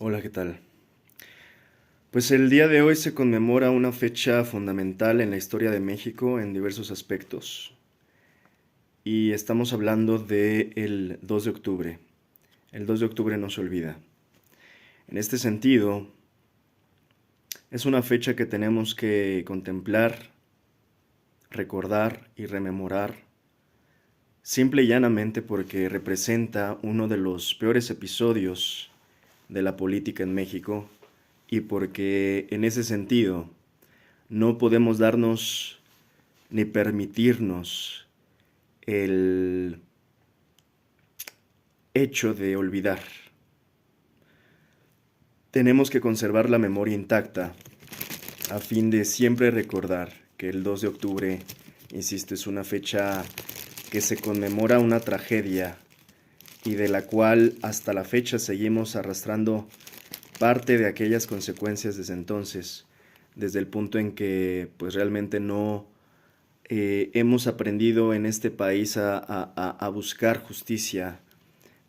Hola, ¿qué tal? Pues el día de hoy se conmemora una fecha fundamental en la historia de México en diversos aspectos. Y estamos hablando del 2 de octubre. El 2 de octubre no se olvida. En este sentido, es una fecha que tenemos que contemplar, recordar y rememorar, simple y llanamente porque representa uno de los peores episodios de la política en México y porque en ese sentido no podemos darnos ni permitirnos el hecho de olvidar. Tenemos que conservar la memoria intacta a fin de siempre recordar que el 2 de octubre, insisto, es una fecha que se conmemora una tragedia y de la cual hasta la fecha seguimos arrastrando parte de aquellas consecuencias desde entonces, desde el punto en que pues realmente no hemos aprendido en este país a buscar justicia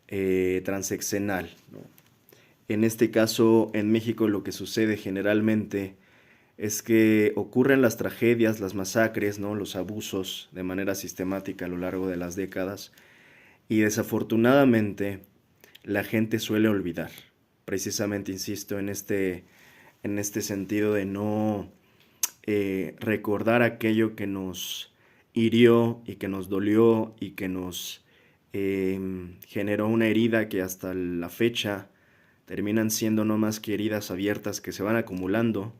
transeccional, ¿no? En este caso, en México lo que sucede generalmente es que ocurren las tragedias, las masacres, ¿no? Los abusos de manera sistemática a lo largo de las décadas y desafortunadamente la gente suele olvidar. Precisamente, insisto, en este sentido de no recordar aquello que nos hirió y que nos dolió y que nos generó una herida que hasta la fecha terminan siendo no más que heridas abiertas que se van acumulando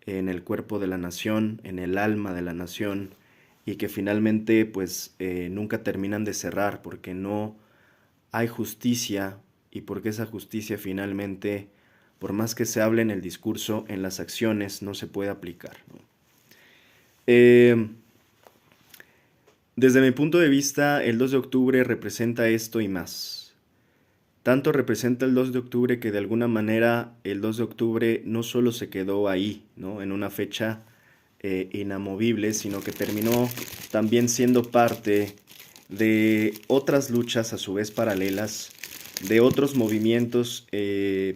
en el cuerpo de la nación, en el alma de la nación y que finalmente pues nunca terminan de cerrar porque no hay justicia y porque esa justicia finalmente, por más que se hable en el discurso, en las acciones no se puede aplicar, ¿no? Eh, Desde mi punto de vista, el 2 de octubre representa esto y más. Tanto representa el 2 de octubre que de alguna manera el 2 de octubre no solo se quedó ahí, ¿no? En una fecha inamovible, sino que terminó también siendo parte de otras luchas a su vez paralelas, de otros movimientos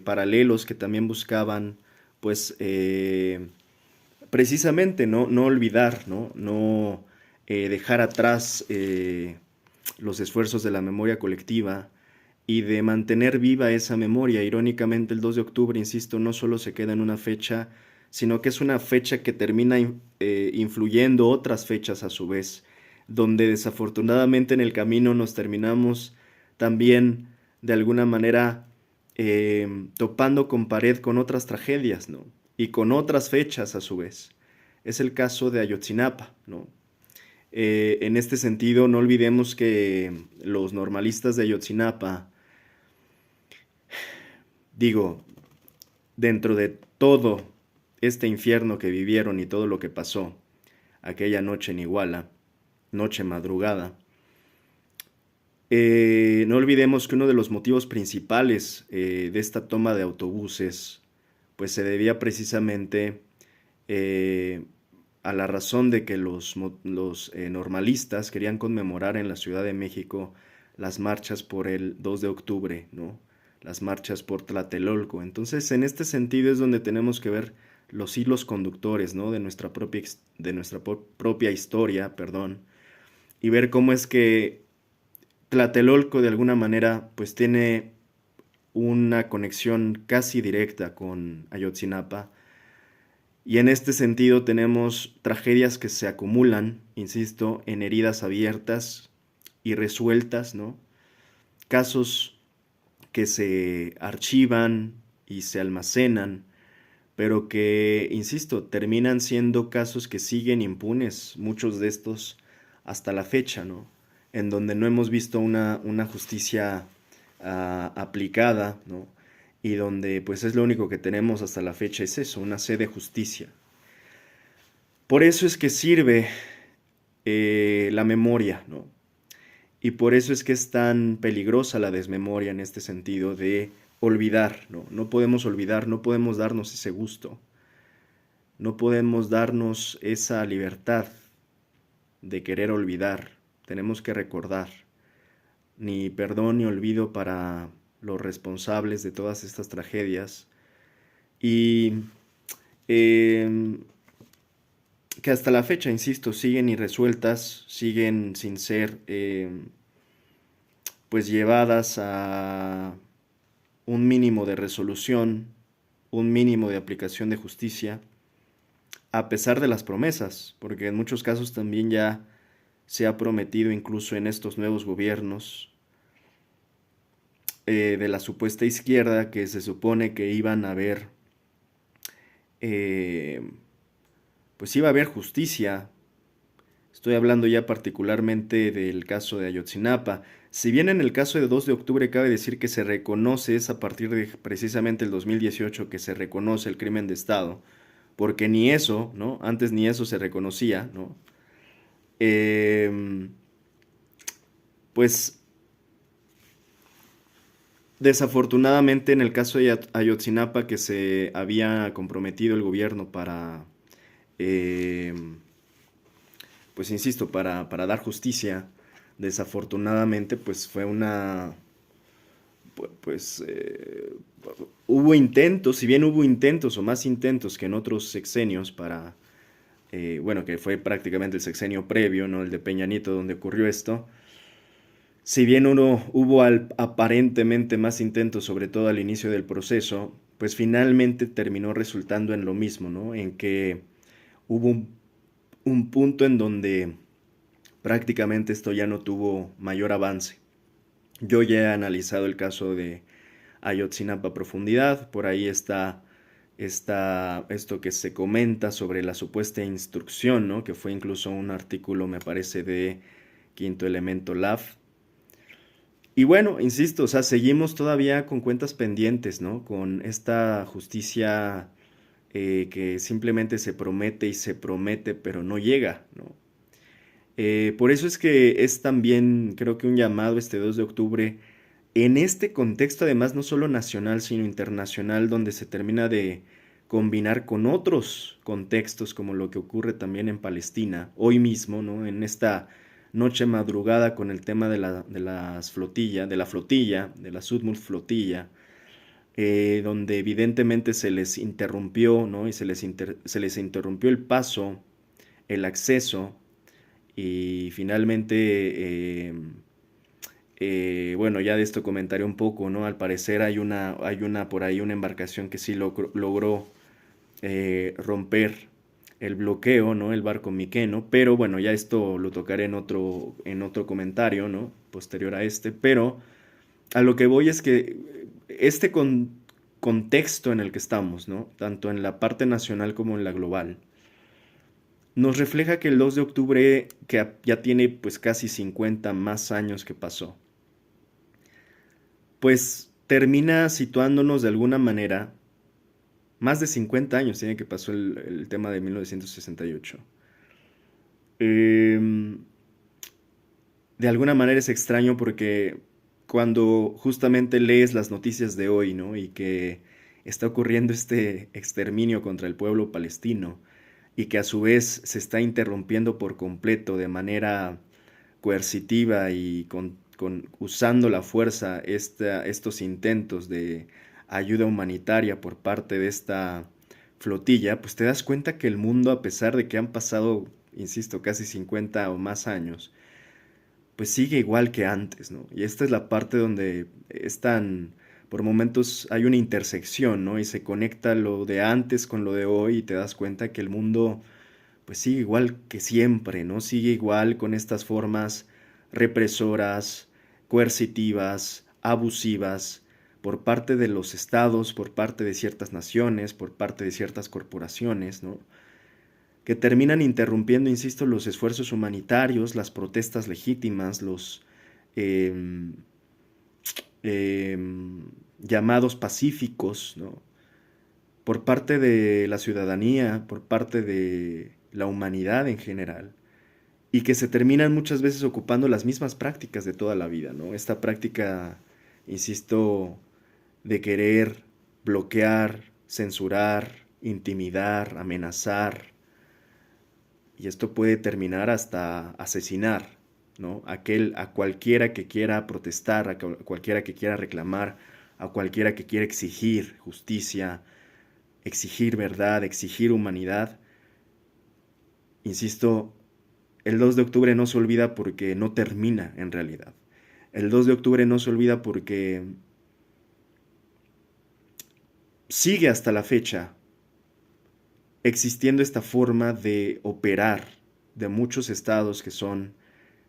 paralelos que también buscaban, pues, precisamente no olvidar, no dejar atrás los esfuerzos de la memoria colectiva y de mantener viva esa memoria. Irónicamente, el 2 de octubre, insisto, no solo se queda en una fecha, sino que es una fecha que termina influyendo otras fechas a su vez, donde desafortunadamente en el camino nos terminamos también de alguna manera topando con pared con otras tragedias, ¿no? Y con otras fechas a su vez. Es el caso de Ayotzinapa, ¿no? En este sentido, no olvidemos que los normalistas de Ayotzinapa, digo, dentro de todo este infierno que vivieron y todo lo que pasó aquella noche en Iguala, noche madrugada, no olvidemos que uno de los motivos principales de esta toma de autobuses, pues se debía precisamente eh, a la razón de que los normalistas querían conmemorar en la Ciudad de México las marchas por el 2 de octubre, ¿no? Las marchas por Tlatelolco. Entonces, en este sentido es donde tenemos que ver los hilos conductores, ¿no? De nuestra propia historia, perdón, y ver cómo es que Tlatelolco de alguna manera pues tiene una conexión casi directa con Ayotzinapa y en este sentido tenemos tragedias que se acumulan, insisto, en heridas abiertas y resueltas, ¿no? Casos que se archivan y se almacenan, pero que, insisto, terminan siendo casos que siguen impunes, muchos de estos hasta la fecha, ¿no? En donde no hemos visto una justicia aplicada, ¿no? Y donde pues es lo único que tenemos hasta la fecha es eso, una sed de justicia. Por eso es que sirve la memoria, ¿no? Y por eso es que es tan peligrosa la desmemoria en este sentido de olvidar, ¿no? No podemos olvidar, no podemos darnos ese gusto, no podemos darnos esa libertad de querer olvidar, tenemos que recordar, ni perdón ni olvido para los responsables de todas estas tragedias y em, que hasta la fecha, insisto, siguen irresueltas, siguen sin ser pues llevadas a un mínimo de resolución, un mínimo de aplicación de justicia, a pesar de las promesas, porque en muchos casos también ya se ha prometido incluso en estos nuevos gobiernos de la supuesta izquierda que se supone que iban a haber, eh, pues iba a haber justicia. Estoy hablando ya particularmente del caso de Ayotzinapa. Si bien en el caso de 2 de octubre cabe decir que se reconoce, es a partir de precisamente el 2018 que se reconoce el crimen de Estado, porque ni eso, ¿no? Antes ni eso se reconocía, ¿no? Em, pues desafortunadamente en el caso de Ayotzinapa que se había comprometido el gobierno para, em, pues insisto, para dar justicia, desafortunadamente pues fue una, pues hubo intentos, si bien hubo intentos o más intentos que en otros sexenios para, bueno, que fue prácticamente el sexenio previo, ¿no? El de Peña Nieto donde ocurrió esto. Si bien hubo aparentemente más intentos, sobre todo al inicio del proceso, pues finalmente terminó resultando en lo mismo, ¿no? En que hubo un punto en donde prácticamente esto ya no tuvo mayor avance. Yo ya he analizado el caso de Ayotzinapa a profundidad, por ahí está esto que se comenta sobre la supuesta instrucción, ¿no? Que fue incluso un artículo, me parece, de Quinto Elemento Lab. Y bueno, insisto, o sea, seguimos todavía con cuentas pendientes, ¿no? Con esta justicia que simplemente se promete y se promete, pero no llega, ¿no? Por eso es que es también, creo que un llamado este 2 de octubre, en este contexto además no solo nacional, sino internacional, donde se termina de combinar con otros contextos, como lo que ocurre también en Palestina, hoy mismo, ¿no? En esta noche madrugada con el tema de las flotilla, de la flotilla, de la Sudmul flotilla, donde evidentemente se les interrumpió, ¿no? Y se les interrumpió el paso, el acceso, y finalmente, bueno, ya de esto comentaré un poco, ¿no? Al parecer hay una por ahí, una embarcación que sí logró romper el bloqueo, ¿no? El barco miqueno, pero bueno, ya esto lo tocaré en otro comentario, ¿no? Posterior a este, pero a lo que voy es que este contexto en el que estamos, ¿no? Tanto en la parte nacional como en la global, nos refleja que el 2 de octubre, que ya tiene pues casi 50 más años que pasó, pues termina situándonos de alguna manera, más de 50 años tiene que pasó el tema de 1968. Em, de alguna manera es extraño porque cuando justamente lees las noticias de hoy, ¿no? Y que está ocurriendo este exterminio contra el pueblo palestino y que a su vez se está interrumpiendo por completo de manera coercitiva y usando la fuerza estos intentos de ayuda humanitaria por parte de esta flotilla, pues te das cuenta que el mundo, a pesar de que han pasado, insisto, casi 50 o más años, pues sigue igual que antes, ¿no? Y esta es la parte donde por momentos hay una intersección, ¿no? Y se conecta lo de antes con lo de hoy y te das cuenta que el mundo pues sigue igual que siempre, ¿no? Sigue igual con estas formas represoras, coercitivas, abusivas, por parte de los estados, por parte de ciertas naciones, por parte de ciertas corporaciones, ¿no? Que terminan interrumpiendo, insisto, los esfuerzos humanitarios, las protestas legítimas, los em, llamados pacíficos, ¿no? Por parte de la ciudadanía, por parte de la humanidad en general, y que se terminan muchas veces ocupando las mismas prácticas de toda la vida, ¿no? Esta práctica, insisto, de querer bloquear, censurar, intimidar, amenazar, y esto puede terminar hasta asesinar. ¿no? A cualquiera que quiera protestar, a cualquiera que quiera reclamar, a cualquiera que quiera exigir justicia, exigir verdad, exigir humanidad. Insisto, el 2 de octubre no se olvida porque no termina en realidad. El 2 de octubre no se olvida porque sigue hasta la fecha existiendo esta forma de operar de muchos estados que son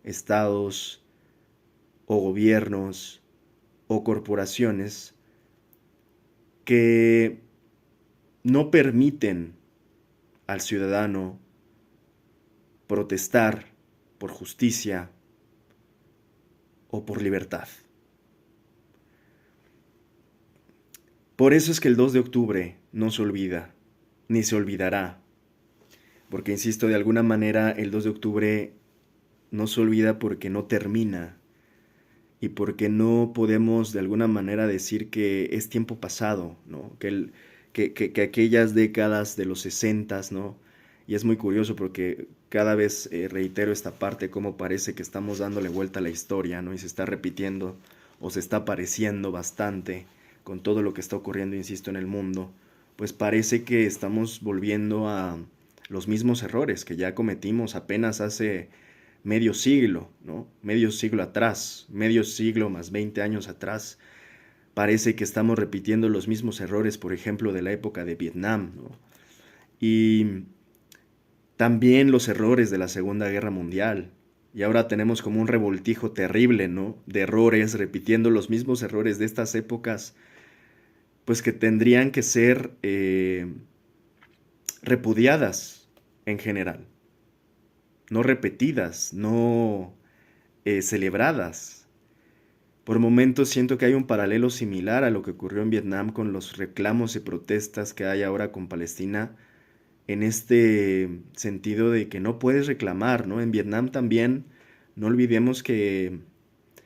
estados o gobiernos o corporaciones que no permiten al ciudadano protestar por justicia o por libertad. Por eso es que el 2 de octubre no se olvida, ni se olvidará, porque insisto, de alguna manera el 2 de octubre no se olvida porque no termina y porque no podemos de alguna manera decir que es tiempo pasado, ¿no? Que aquellas décadas de los 60, ¿no? Y es muy curioso porque cada vez reitero esta parte, como parece que estamos dándole vuelta a la historia, ¿no? Y se está repitiendo o se está pareciendo bastante con todo lo que está ocurriendo, insisto, en el mundo, pues parece que estamos volviendo a los mismos errores que ya cometimos apenas hace medio siglo, ¿no? Medio siglo atrás, medio siglo más 20 años atrás. Parece que estamos repitiendo los mismos errores, por ejemplo, de la época de Vietnam, ¿no? Y también los errores de la Segunda Guerra Mundial. Y ahora tenemos como un revoltijo terrible, ¿no? De errores, repitiendo los mismos errores de estas épocas, pues que tendrían que ser repudiadas en general, no repetidas, no celebradas. Por momentos siento que hay un paralelo similar a lo que ocurrió en Vietnam con los reclamos y protestas que hay ahora con Palestina, en este sentido de que no puedes reclamar, ¿no? En Vietnam también, no olvidemos que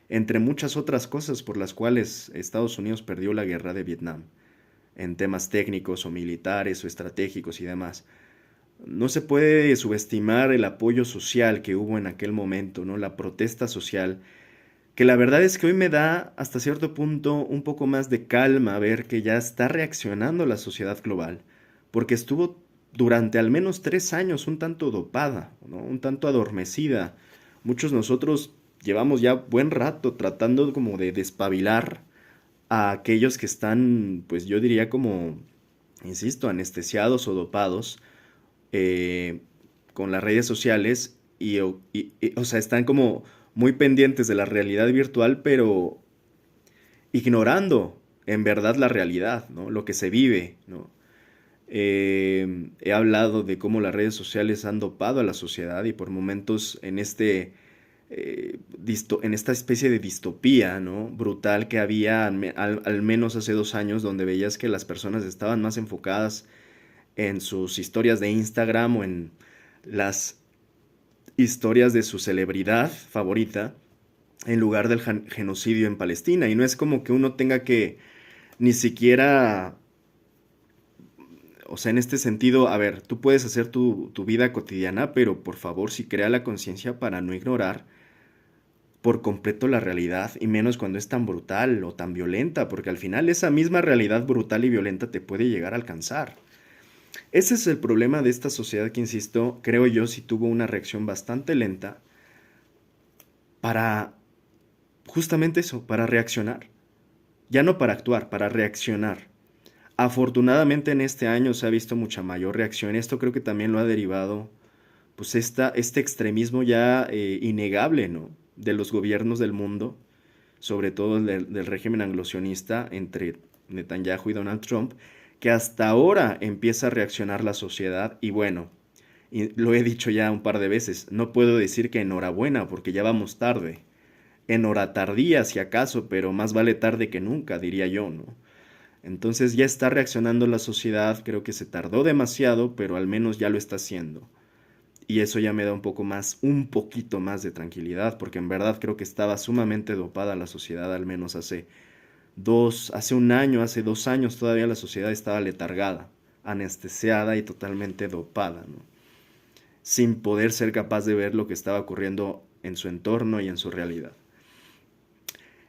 entre muchas otras cosas por las cuales Estados Unidos perdió la guerra de Vietnam, en temas técnicos o militares o estratégicos y demás, no se puede subestimar el apoyo social que hubo en aquel momento, ¿no? La protesta social, que la verdad es que hoy me da hasta cierto punto un poco más de calma ver que ya está reaccionando la sociedad global, porque estuvo durante al menos 3 años un tanto dopada, ¿no? Un tanto adormecida. Muchos de nosotros llevamos ya buen rato tratando como de despabilar a aquellos que están, pues yo diría como, insisto, anestesiados o dopados eh, con las redes sociales o sea, están como muy pendientes de la realidad virtual, pero ignorando en verdad la realidad, ¿no? Lo que se vive, ¿no? He hablado de cómo las redes sociales han dopado a la sociedad y por momentos en en esta especie de distopía, ¿no? Brutal que había al menos hace 2 años, donde veías que las personas estaban más enfocadas en sus historias de Instagram o en las historias de su celebridad favorita, en lugar del genocidio en Palestina. Y no es como que uno tenga que ni siquiera, o sea, en este sentido, a ver, tú puedes hacer tu vida cotidiana, pero por favor, sí crea la conciencia para no ignorar por completo la realidad, y menos cuando es tan brutal o tan violenta, porque al final esa misma realidad brutal y violenta te puede llegar a alcanzar. Ese es el problema de esta sociedad que, insisto, creo yo sí tuvo una reacción bastante lenta para justamente eso, para reaccionar. Ya no para actuar, para reaccionar. Afortunadamente en este año se ha visto mucha mayor reacción. Esto creo que también lo ha derivado, pues este extremismo ya innegable, ¿no? De los gobiernos del mundo, sobre todo del régimen anglosionista entre Netanyahu y Donald Trump, que hasta ahora empieza a reaccionar la sociedad y bueno, y lo he dicho ya un par de veces, no puedo decir que enhorabuena porque ya vamos tarde, en hora tardía si acaso, pero más vale tarde que nunca, diría yo, ¿no? Entonces ya está reaccionando la sociedad, creo que se tardó demasiado, pero al menos ya lo está haciendo. Y eso ya me da un poquito más de tranquilidad, porque en verdad creo que estaba sumamente dopada la sociedad, al menos hace un año, hace 2 años todavía la sociedad estaba letargada, anestesiada y totalmente dopada, ¿no? Sin poder ser capaz de ver lo que estaba ocurriendo en su entorno y en su realidad.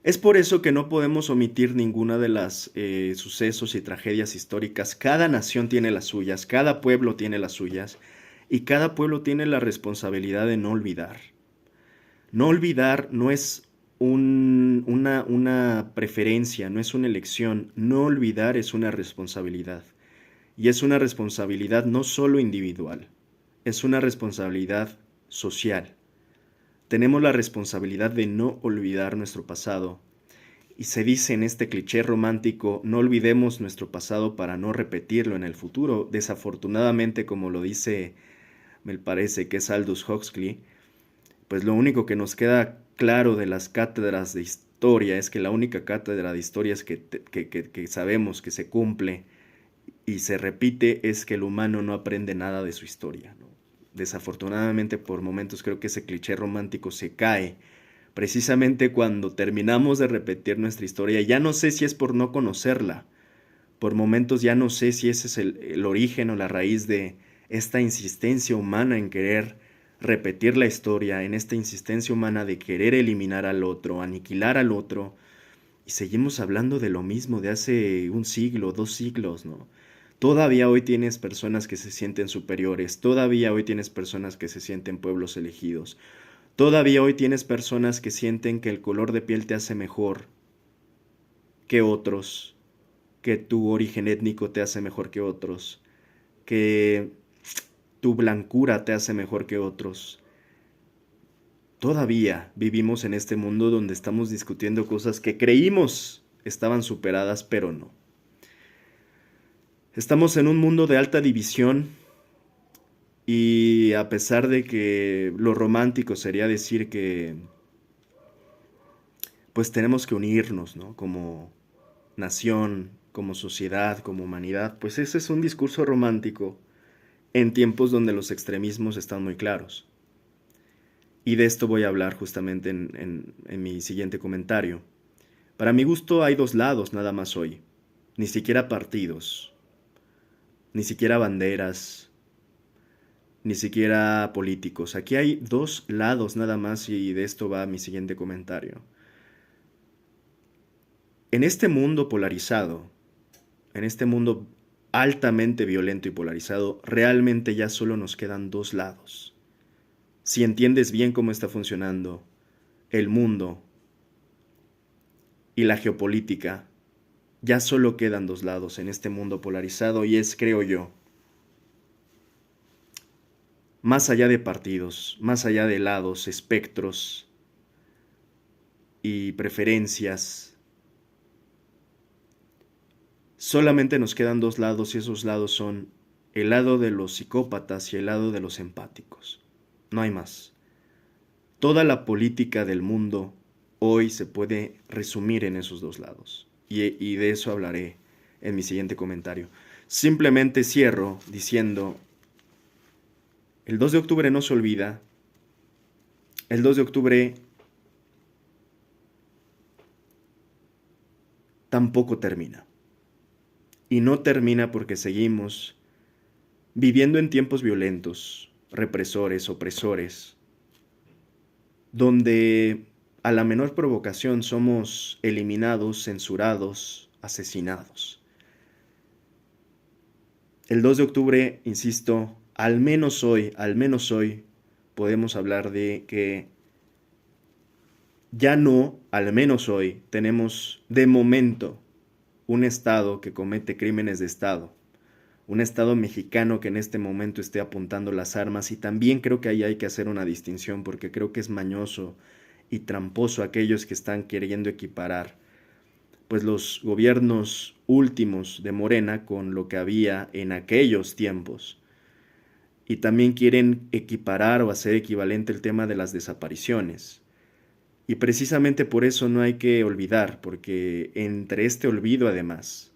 Es por eso que no podemos omitir ninguna de las sucesos y tragedias históricas. Cada nación tiene las suyas, cada pueblo tiene las suyas, y cada pueblo tiene la responsabilidad de no olvidar. No olvidar no es una preferencia, no es una elección. No olvidar es una responsabilidad. Y es una responsabilidad no solo individual, es una responsabilidad social. Tenemos la responsabilidad de no olvidar nuestro pasado. Y se dice en este cliché romántico, no olvidemos nuestro pasado para no repetirlo en el futuro. Desafortunadamente, como lo dice, me parece que es Aldous Huxley, pues lo único que nos queda claro de las cátedras de historia es que la única cátedra de historia es que sabemos que se cumple y se repite es que el humano no aprende nada de su historia, ¿no? Desafortunadamente, por momentos creo que ese cliché romántico se cae precisamente cuando terminamos de repetir nuestra historia. Ya no sé si es por no conocerla, por momentos ya no sé si ese es el origen o la raíz de esta insistencia humana en querer repetir la historia, en esta insistencia humana de querer eliminar al otro, aniquilar al otro, y seguimos hablando de lo mismo de hace un siglo, 2 siglos, ¿no? Todavía hoy tienes personas que se sienten superiores, todavía hoy tienes personas que se sienten pueblos elegidos, todavía hoy tienes personas que sienten que el color de piel te hace mejor que otros, que tu origen étnico te hace mejor que otros, que tu blancura te hace mejor que otros. Todavía vivimos en este mundo donde estamos discutiendo cosas que creímos estaban superadas, pero no. Estamos en un mundo de alta división y a pesar de que lo romántico sería decir que pues tenemos que unirnos, ¿no? Como nación, como sociedad, como humanidad, pues ese es un discurso romántico en tiempos donde los extremismos están muy claros. Y de esto voy a hablar justamente en mi siguiente comentario. Para mi gusto hay dos lados nada más hoy, ni siquiera partidos, ni siquiera banderas, ni siquiera políticos. Aquí hay dos lados nada más y de esto va mi siguiente comentario. En este mundo polarizado, en este mundo altamente violento y polarizado, realmente ya solo nos quedan dos lados. Si entiendes bien cómo está funcionando el mundo y la geopolítica, ya solo quedan dos lados en este mundo polarizado y es, creo yo, más allá de partidos, más allá de lados, espectros y preferencias, solamente nos quedan dos lados y esos lados son el lado de los psicópatas y el lado de los empáticos. No hay más. Toda la política del mundo hoy se puede resumir en esos dos lados. Y de eso hablaré en mi siguiente comentario. Simplemente cierro diciendo, el 2 de octubre no se olvida. El 2 de octubre tampoco termina. Y no termina porque seguimos viviendo en tiempos violentos, represores, opresores, donde a la menor provocación somos eliminados, censurados, asesinados. El 2 de octubre, insisto, al menos hoy, podemos hablar de que ya no, al menos hoy, tenemos de momento un Estado que comete crímenes de Estado, un Estado mexicano que en este momento esté apuntando las armas, y también creo que ahí hay que hacer una distinción porque creo que es mañoso y tramposo aquellos que están queriendo equiparar pues los gobiernos últimos de Morena con lo que había en aquellos tiempos. Y también quieren equiparar o hacer equivalente el tema de las desapariciones. Y precisamente por eso no hay que olvidar, porque entre este olvido además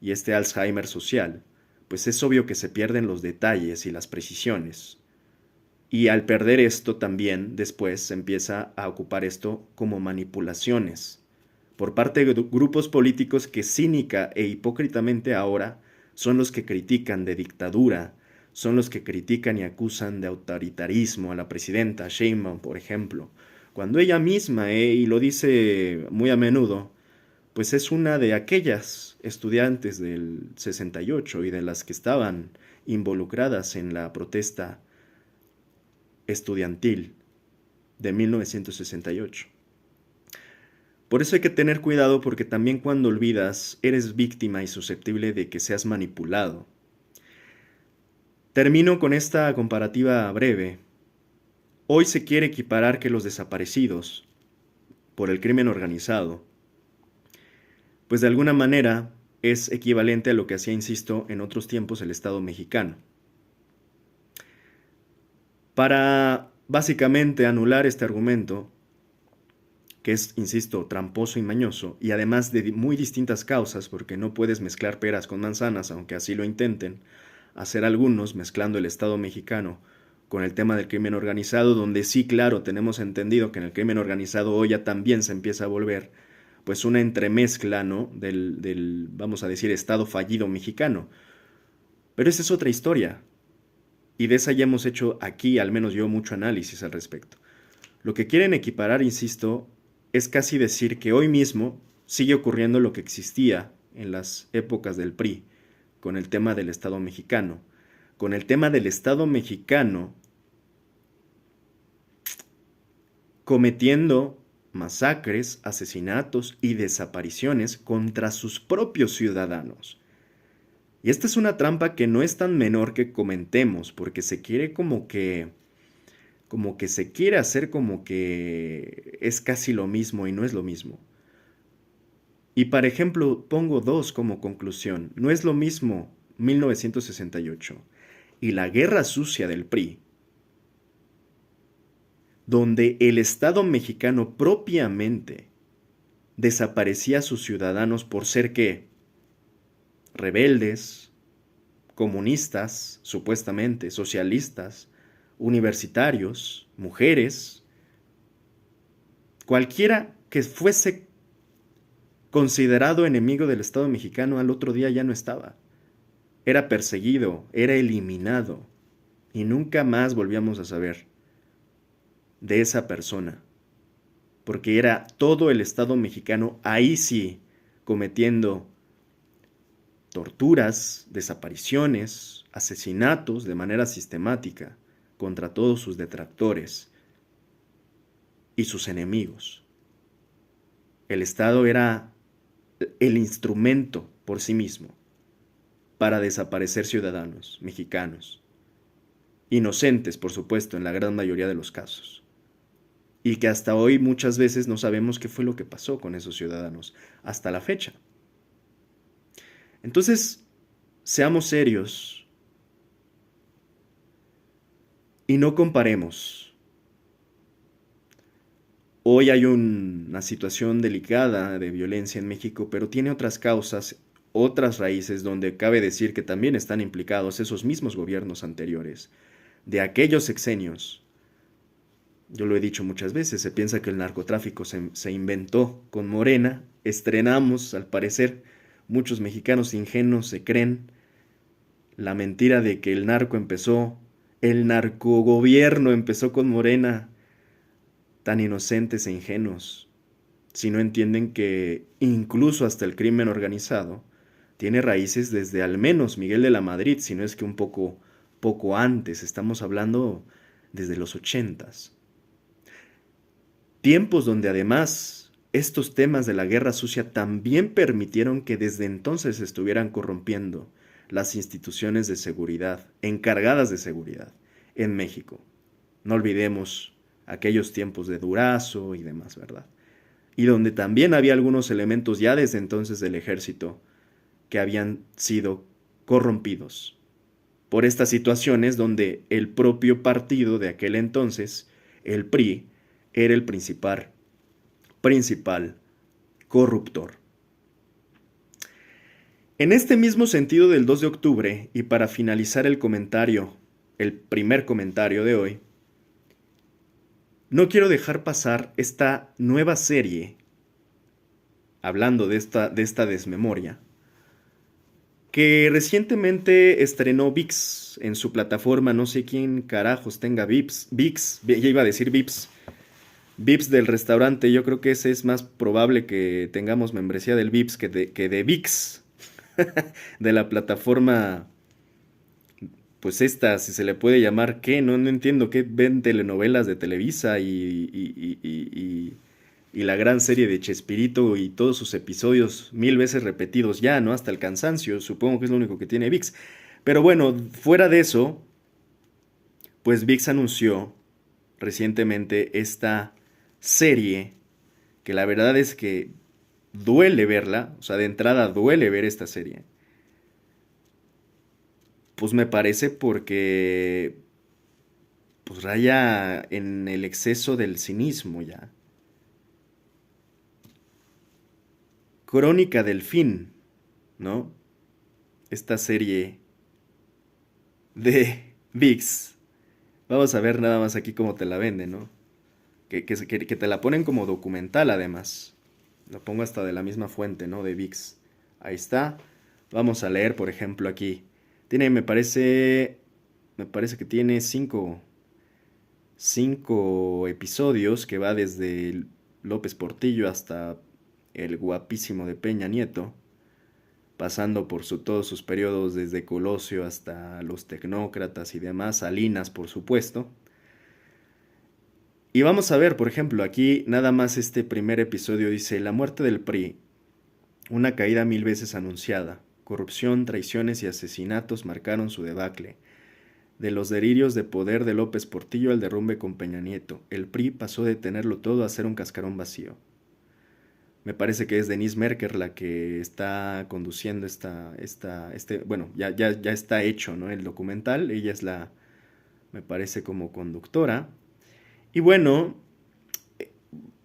y este Alzheimer social, pues es obvio que se pierden los detalles y las precisiones. Y al perder esto también después se empieza a ocupar esto como manipulaciones por parte de grupos políticos que cínica e hipócritamente ahora son los que critican de dictadura, son los que critican y acusan de autoritarismo a la presidenta Sheinbaum, por ejemplo, cuando ella misma, y lo dice muy a menudo, pues es una de aquellas estudiantes del 68 y de las que estaban involucradas en la protesta estudiantil de 1968. Por eso hay que tener cuidado, porque también cuando olvidas eres víctima y susceptible de que seas manipulado. Termino con esta comparativa breve. Hoy se quiere equiparar que los desaparecidos por el crimen organizado, pues de alguna manera es equivalente a lo que hacía, insisto, en otros tiempos el Estado mexicano. Para básicamente anular este argumento, que es, insisto, tramposo y mañoso, y además de muy distintas causas, porque no puedes mezclar peras con manzanas, aunque así lo intenten hacer algunos, mezclando el Estado mexicano con el tema del crimen organizado, donde sí, claro, tenemos entendido que en el crimen organizado hoy ya también se empieza a volver pues una entremezcla, ¿no?, del, vamos a decir, Estado fallido mexicano. Pero esa es otra historia, y de esa ya hemos hecho aquí, al menos yo, mucho análisis al respecto. Lo que quieren equiparar, insisto, es casi decir que hoy mismo sigue ocurriendo lo que existía en las épocas del PRI, con el tema del Estado mexicano. Con el tema del Estado mexicano cometiendo masacres, asesinatos y desapariciones contra sus propios ciudadanos. Y esta es una trampa que no es tan menor que comentemos, porque se quiere como que se quiere hacer como que es casi lo mismo y no es lo mismo. Y por ejemplo, pongo dos como conclusión. No es lo mismo 1968 y la guerra sucia del PRI, donde el Estado mexicano propiamente desaparecía a sus ciudadanos por ser ¿qué? Rebeldes, comunistas, supuestamente, socialistas, universitarios, mujeres, cualquiera que fuese considerado enemigo del Estado mexicano al otro día ya no estaba. Era perseguido, era eliminado, y nunca más volvíamos a saber de esa persona, porque era todo el Estado mexicano, ahí sí, cometiendo torturas, desapariciones, asesinatos de manera sistemática contra todos sus detractores y sus enemigos. El Estado era el instrumento por sí mismo para desaparecer ciudadanos mexicanos, inocentes, por supuesto, en la gran mayoría de los casos, y que hasta hoy muchas veces no sabemos qué fue lo que pasó con esos ciudadanos, hasta la fecha. Entonces, seamos serios y no comparemos. Hoy hay una situación delicada de violencia en México, pero tiene otras causas, otras raíces donde cabe decir que también están implicados esos mismos gobiernos anteriores, de aquellos sexenios. Yo lo he dicho muchas veces, se piensa que el narcotráfico se inventó con Morena, estrenamos, al parecer, muchos mexicanos ingenuos se creen la mentira de que el narcogobierno empezó con Morena, tan inocentes e ingenuos, si no entienden que incluso hasta el crimen organizado tiene raíces desde al menos Miguel de la Madrid, si no es que un poco antes, estamos hablando desde los 80s. Tiempos donde además estos temas de la guerra sucia también permitieron que desde entonces se estuvieran corrompiendo las instituciones de seguridad, encargadas de seguridad en México. No olvidemos aquellos tiempos de Durazo y demás, ¿verdad? Y donde también había algunos elementos ya desde entonces del ejército que habían sido corrompidos por estas situaciones donde el propio partido de aquel entonces, el PRI, era el principal corruptor. En este mismo sentido del 2 de octubre, y para finalizar el primer comentario de hoy, no quiero dejar pasar esta nueva serie, hablando de esta desmemoria, que recientemente estrenó ViX en su plataforma. No sé quién carajos tenga ViX, ya iba a decir ViPs del restaurante. Yo creo que ese es más probable que tengamos membresía del ViPs que de ViX, de la plataforma, pues esta, si se le puede llamar, ¿qué? No entiendo qué ven telenovelas de Televisa y la gran serie de Chespirito y todos sus episodios 1000 veces repetidos ya, ¿no? Hasta el cansancio, supongo que es lo único que tiene ViX. Pero bueno, fuera de eso, pues ViX anunció recientemente esta serie que la verdad es que duele verla, o sea, de entrada duele ver esta serie. Pues me parece porque pues raya en el exceso del cinismo ya. Crónica del Fin, ¿no? Esta serie de ViX. Vamos a ver nada más aquí cómo te la venden, ¿no? Que te la ponen como documental además. Lo pongo hasta de la misma fuente, ¿no? De ViX. Ahí está. Vamos a leer, por ejemplo, aquí. Tiene, me parece que tiene cinco episodios que va desde López Portillo hasta el guapísimo de Peña Nieto, pasando por todos sus periodos desde Colosio hasta los tecnócratas y demás, Salinas por supuesto. Y vamos a ver, por ejemplo, aquí nada más este primer episodio dice, la muerte del PRI, una caída 1000 veces anunciada, corrupción, traiciones y asesinatos marcaron su debacle. De los delirios de poder de López Portillo al derrumbe con Peña Nieto, el PRI pasó de tenerlo todo a ser un cascarón vacío. Me parece que es Denise Merker la que está conduciendo bueno, ya está hecho, ¿no? El documental, ella es me parece como conductora. Y bueno,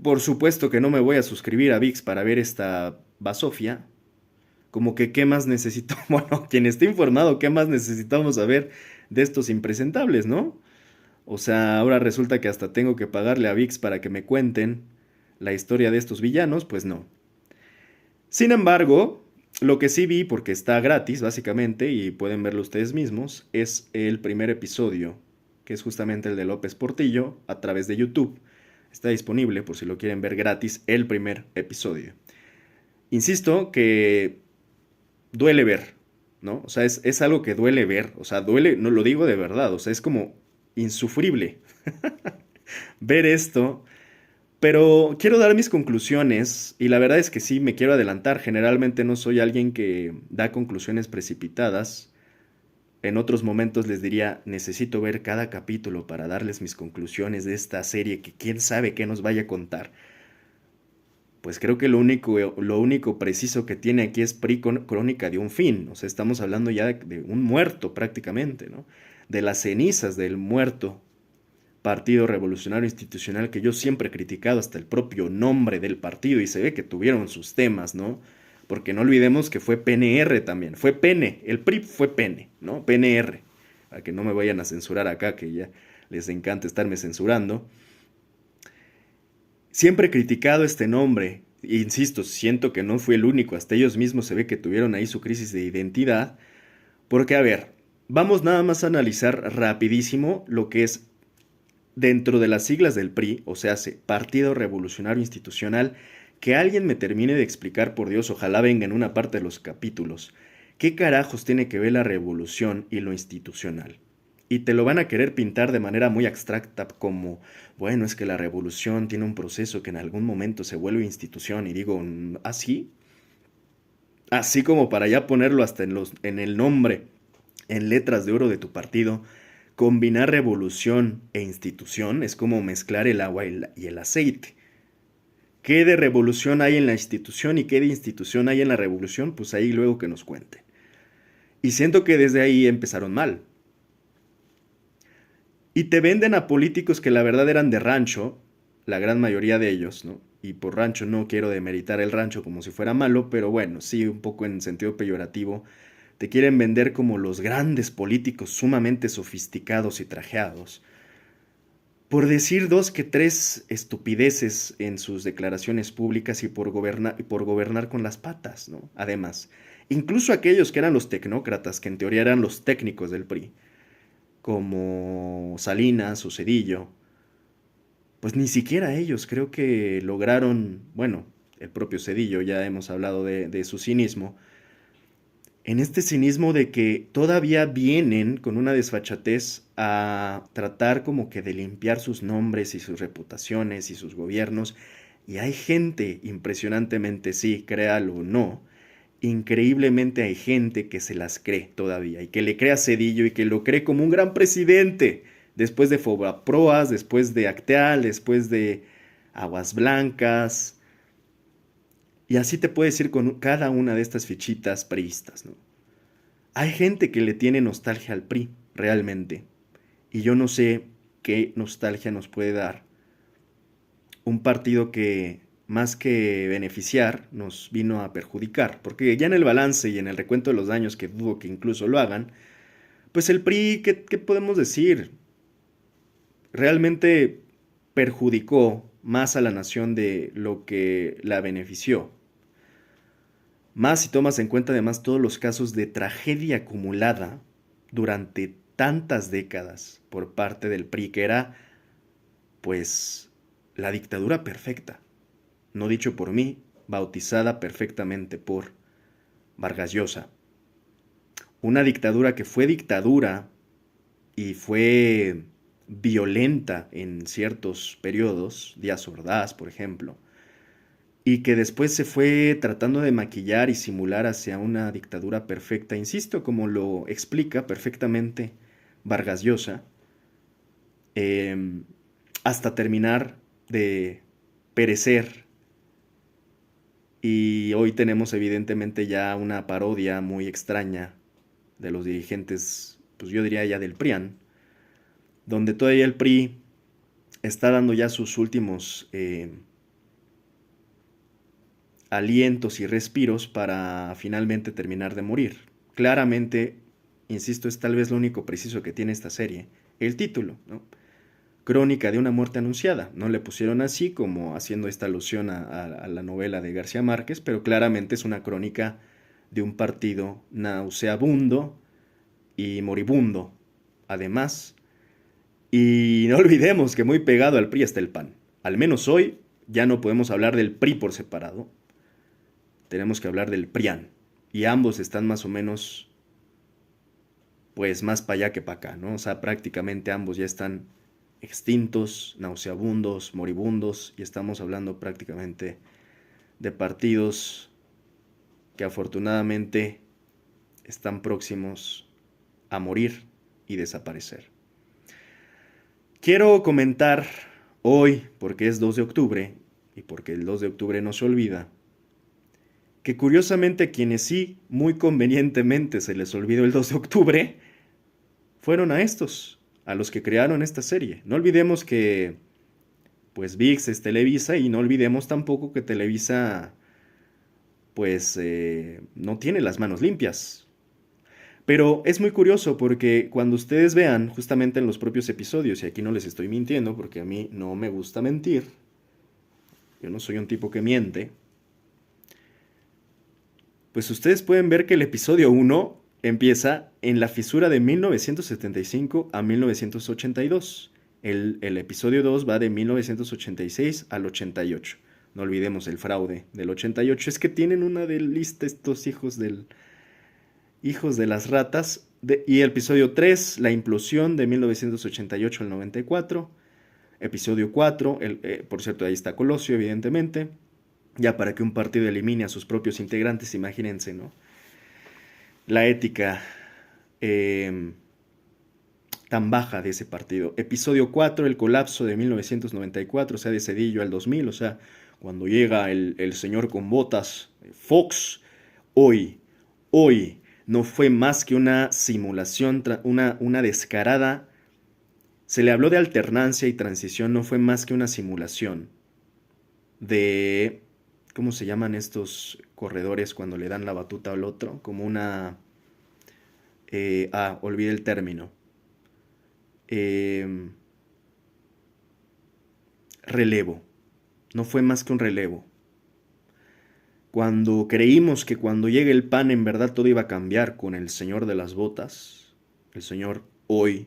por supuesto que no me voy a suscribir a ViX para ver esta basofia. Como que, ¿qué más necesito? Bueno, quien esté informado, ¿qué más necesitamos saber de estos impresentables, no? O sea, ahora resulta que hasta tengo que pagarle a ViX para que me cuenten la historia de estos villanos, pues no. Sin embargo, lo que sí vi, porque está gratis básicamente, y pueden verlo ustedes mismos, es el primer episodio, que es justamente el de López Portillo, a través de YouTube. Está disponible por si lo quieren ver gratis, el primer episodio. Insisto que duele ver, ¿no? O sea, es algo que duele ver, o sea, duele, no lo digo de verdad, o sea, es como insufrible ver esto, pero quiero dar mis conclusiones y la verdad es que sí, me quiero adelantar, generalmente no soy alguien que da conclusiones precipitadas, en otros momentos les diría, necesito ver cada capítulo para darles mis conclusiones de esta serie que quién sabe qué nos vaya a contar. Pues creo que lo único preciso que tiene aquí es PRI Crónica de un Fin. O sea, estamos hablando ya de un muerto prácticamente, ¿no? De las cenizas del muerto Partido Revolucionario Institucional que yo siempre he criticado hasta el propio nombre del partido y se ve que tuvieron sus temas, ¿no? Porque no olvidemos que fue PNR también, fue PN, el PRI fue PN, ¿no? PNR, para que no me vayan a censurar acá, que ya les encanta estarme censurando. Siempre he criticado este nombre, insisto, siento que no fui el único, hasta ellos mismos se ve que tuvieron ahí su crisis de identidad, porque a ver, vamos nada más a analizar rapidísimo lo que es dentro de las siglas del PRI, o sea, Partido Revolucionario Institucional, que alguien me termine de explicar, por Dios, ojalá venga en una parte de los capítulos, qué carajos tiene que ver la revolución y lo institucional. Y te lo van a querer pintar de manera muy abstracta como, bueno, es que la revolución tiene un proceso que en algún momento se vuelve institución. Y digo, ¿así? Así como para ya ponerlo hasta en el nombre, en letras de oro de tu partido, combinar revolución e institución es como mezclar el agua y el aceite. ¿Qué de revolución hay en la institución y qué de institución hay en la revolución? Pues ahí luego que nos cuente. Y siento que desde ahí empezaron mal. Y te venden a políticos que la verdad eran de rancho, la gran mayoría de ellos, ¿no? Y por rancho no quiero demeritar el rancho como si fuera malo, pero bueno, sí, un poco en sentido peyorativo. Te quieren vender como los grandes políticos sumamente sofisticados y trajeados. Por decir dos que tres estupideces en sus declaraciones públicas y por gobernar con las patas, ¿no? Además, Incluso aquellos que eran los tecnócratas, que en teoría eran los técnicos del PRI, como Salinas o Zedillo, pues ni siquiera ellos creo que lograron, bueno, el propio Zedillo, ya hemos hablado de su cinismo, en este cinismo de que todavía vienen con una desfachatez a tratar como que de limpiar sus nombres y sus reputaciones y sus gobiernos. Y hay gente, impresionantemente sí, créalo o no, increíblemente hay gente que se las cree todavía y que le cree a Cedillo y que lo cree como un gran presidente. Después de Fobaproas, después de Acteal, después de Aguas Blancas, y así te puedes ir con cada una de estas fichitas priistas, ¿no? Hay gente que le tiene nostalgia al PRI, realmente. Y yo no sé qué nostalgia nos puede dar un partido que, más que beneficiar, nos vino a perjudicar. Porque ya en el balance y en el recuento de los daños, que dudo que incluso lo hagan, pues el PRI, ¿qué podemos decir? Realmente perjudicó más a la nación de lo que la benefició. Más si tomas en cuenta además todos los casos de tragedia acumulada durante tantas décadas por parte del PRI, que era, pues, la dictadura perfecta, no dicho por mí, bautizada perfectamente por Vargas Llosa. Una dictadura que fue dictadura y fue violenta en ciertos periodos, Díaz Ordaz, por ejemplo, y que después se fue tratando de maquillar y simular hacia una dictadura perfecta, insisto, como lo explica perfectamente Vargas Llosa, eh, hasta terminar de perecer. Y hoy tenemos evidentemente ya una parodia muy extraña de los dirigentes, pues yo diría ya del PRIAN, donde todavía el PRI está dando ya sus últimos alientos y respiros para finalmente terminar de morir. Claramente, insisto, es tal vez lo único preciso que tiene esta serie, el título, ¿no? Crónica de una muerte anunciada. No le pusieron así como haciendo esta alusión a la novela de García Márquez, pero claramente es una crónica de un partido nauseabundo y moribundo. Además, y no olvidemos que muy pegado al PRI está el PAN. Al menos hoy ya no podemos hablar del PRI por separado, tenemos que hablar del PRIAN. Y ambos están más o menos, pues más para allá que para acá, ¿no? O sea, prácticamente ambos ya están extintos, nauseabundos, moribundos, y estamos hablando prácticamente de partidos que afortunadamente están próximos a morir y desaparecer. Quiero comentar hoy, porque es 2 de octubre, y porque el 2 de octubre no se olvida, que curiosamente quienes sí, muy convenientemente se les olvidó el 2 de octubre, fueron a estos, a los que crearon esta serie. No olvidemos que, pues ViX es Televisa y no olvidemos tampoco que Televisa, pues, no tiene las manos limpias. Pero es muy curioso porque cuando ustedes vean justamente en los propios episodios, y aquí no les estoy mintiendo porque a mí no me gusta mentir, yo no soy un tipo que miente, pues ustedes pueden ver que el episodio 1 empieza en la fisura de 1975 a 1982. El episodio 2 va de 1986 al 88. No olvidemos el fraude del 88. Es que tienen una de lista estos hijos de las ratas. Y el episodio 3, la implosión de 1988 al 94. Episodio 4, por cierto, ahí está Colosio, evidentemente. Ya para que un partido elimine a sus propios integrantes, imagínense, ¿no? La ética tan baja de ese partido. Episodio 4, el colapso de 1994, o sea, de Cedillo al 2000, o sea, cuando llega el señor con botas, Fox, hoy, hoy, no fue más que una simulación, una descarada. Se le habló de alternancia y transición, no fue más que una simulación de, ¿cómo se llaman estos corredores cuando le dan la batuta al otro? Como una... olvidé el término. Eh, Relevo. No fue más que un relevo. cuando creímos que cuando llegue el PAN en verdad todo iba a cambiar con el señor de las botas, el señor hoy,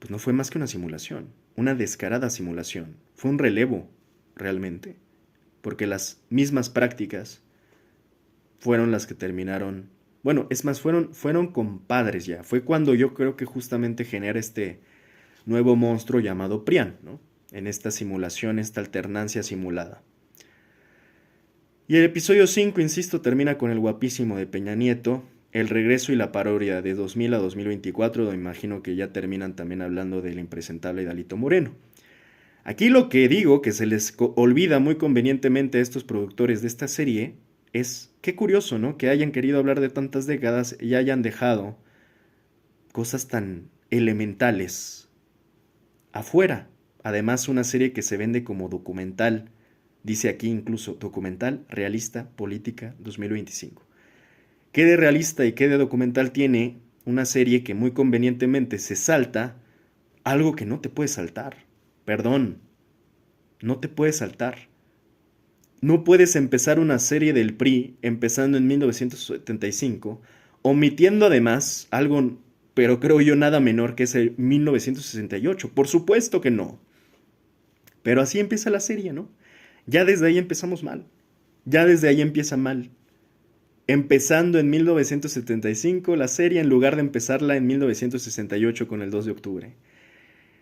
pues no fue más que una simulación, una descarada simulación. Fue un relevo, realmente, porque las mismas prácticas fueron las que terminaron. Bueno, es más, fueron compadres ya. Fue cuando yo creo que justamente genera este nuevo monstruo llamado Prián, ¿no? En esta simulación, esta alternancia simulada. Y el episodio 5, insisto, termina con el guapísimo de Peña Nieto, el regreso y la parodia de 2000 a 2024, donde imagino que ya terminan también hablando del impresentable Dalito Moreno. Aquí lo que digo, que se les olvida muy convenientemente a estos productores de esta serie, es qué curioso, ¿no? Que hayan querido hablar de tantas décadas y hayan dejado cosas tan elementales afuera. Además, una serie que se vende como documental, dice aquí incluso documental realista política 2025. ¿Qué de realista y qué de documental tiene una serie que muy convenientemente se salta algo que no te puede saltar? Perdón, no te puede saltar. No puedes empezar una serie del PRI empezando en 1975, omitiendo además algo, pero creo yo nada menor que es el 1968. Por supuesto que no. Pero así empieza la serie, ¿no? Ya desde ahí empezamos mal. Ya desde ahí empieza mal. Empezando en 1975 la serie en lugar de empezarla en 1968 con el 2 de octubre.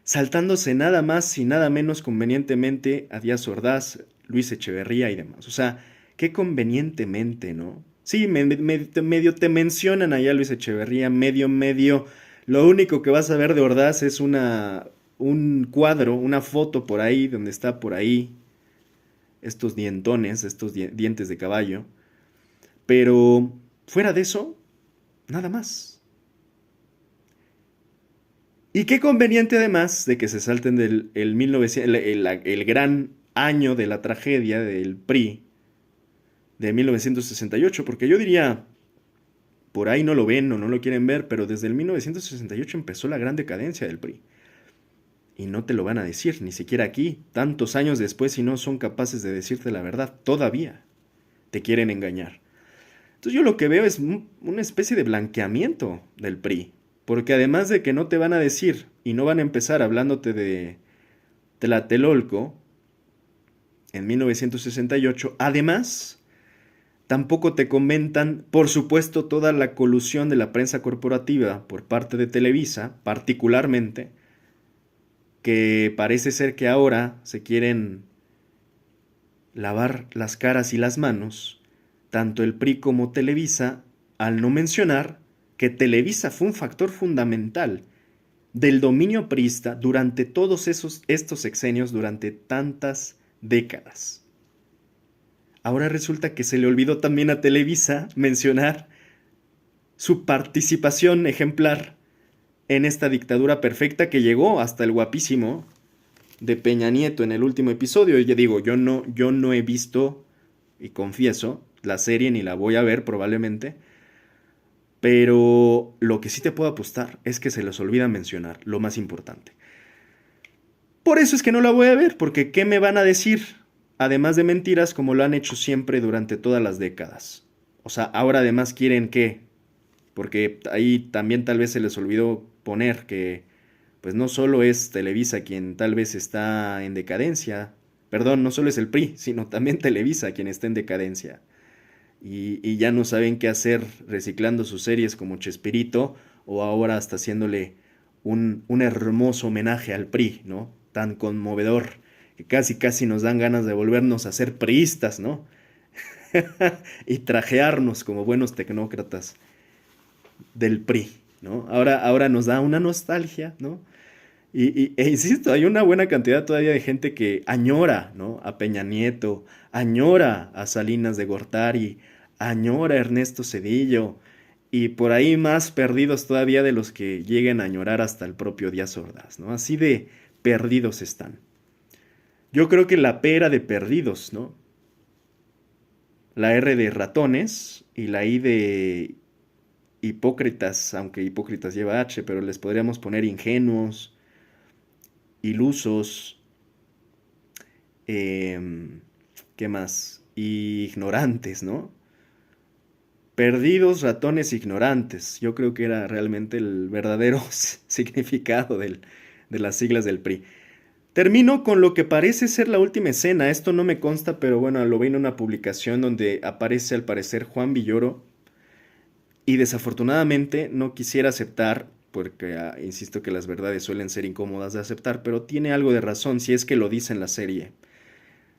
Saltándose nada más y nada menos convenientemente a Díaz Ordaz, Luis Echeverría y demás. O sea, qué convenientemente, ¿no? Sí, medio te mencionan allá Luis Echeverría, medio. Lo único que vas a ver de Ordaz es un cuadro, una foto por ahí, donde está por ahí estos dientones, estos dientes de caballo. Pero fuera de eso, nada más. Y qué conveniente además de que se salten del el gran año de la tragedia del PRI de 1968, porque yo diría, por ahí no lo ven o no lo quieren ver, pero desde el 1968 empezó la gran decadencia del PRI. Y no te lo van a decir, ni siquiera aquí, tantos años después, y no son capaces de decirte la verdad, todavía te quieren engañar. Entonces yo lo que veo es una especie de blanqueamiento del PRI. Porque además de que no te van a decir y no van a empezar hablándote de Tlatelolco en 1968, además tampoco te comentan, por supuesto, toda la colusión de la prensa corporativa por parte de Televisa, particularmente, que parece ser que ahora se quieren lavar las caras y las manos, tanto el PRI como Televisa, al no mencionar que Televisa fue un factor fundamental del dominio priista durante todos estos sexenios, durante tantas décadas. Ahora resulta que se le olvidó también a Televisa mencionar su participación ejemplar en esta dictadura perfecta que llegó hasta el guapísimo de Peña Nieto en el último episodio. Y ya digo, yo no he visto, y confieso, la serie ni la voy a ver probablemente, pero lo que sí te puedo apostar es que se les olvida mencionar lo más importante. Por eso es que no la voy a ver, porque ¿qué me van a decir? Además de mentiras, como lo han hecho siempre durante todas las décadas. O sea, ahora además quieren que, porque ahí también tal vez se les olvidó poner que, pues no solo es Televisa quien tal vez está en decadencia, perdón, no solo es el PRI, sino también Televisa quien está en decadencia. Y ya no saben qué hacer reciclando sus series como Chespirito o ahora hasta haciéndole un hermoso homenaje al PRI, ¿no? Tan conmovedor que casi nos dan ganas de volvernos a ser priistas, ¿no? Y trajearnos como buenos tecnócratas del PRI, ¿no? Ahora nos da una nostalgia, ¿no? Insisto, hay una buena cantidad todavía de gente que añora, ¿no? A Peña Nieto, añora a Salinas de Gortari, añora a Ernesto Zedillo, y por ahí más perdidos todavía de los que lleguen a añorar hasta el propio Díaz Ordaz, ¿no? Así de perdidos están. Yo creo que la P era de perdidos, ¿no? La R de ratones y la I de hipócritas, aunque hipócritas lleva H, pero les podríamos poner ingenuos, ilusos, ¿qué más? y ignorantes, ¿no? Perdidos, ratones, ignorantes. Yo creo que era realmente el verdadero significado de las siglas del PRI. Termino con lo que parece ser la última escena. Esto no me consta, pero bueno, lo vi en una publicación donde aparece al parecer Juan Villoro y desafortunadamente no quisiera aceptar, porque insisto que las verdades suelen ser incómodas de aceptar, pero tiene algo de razón si es que lo dice en la serie.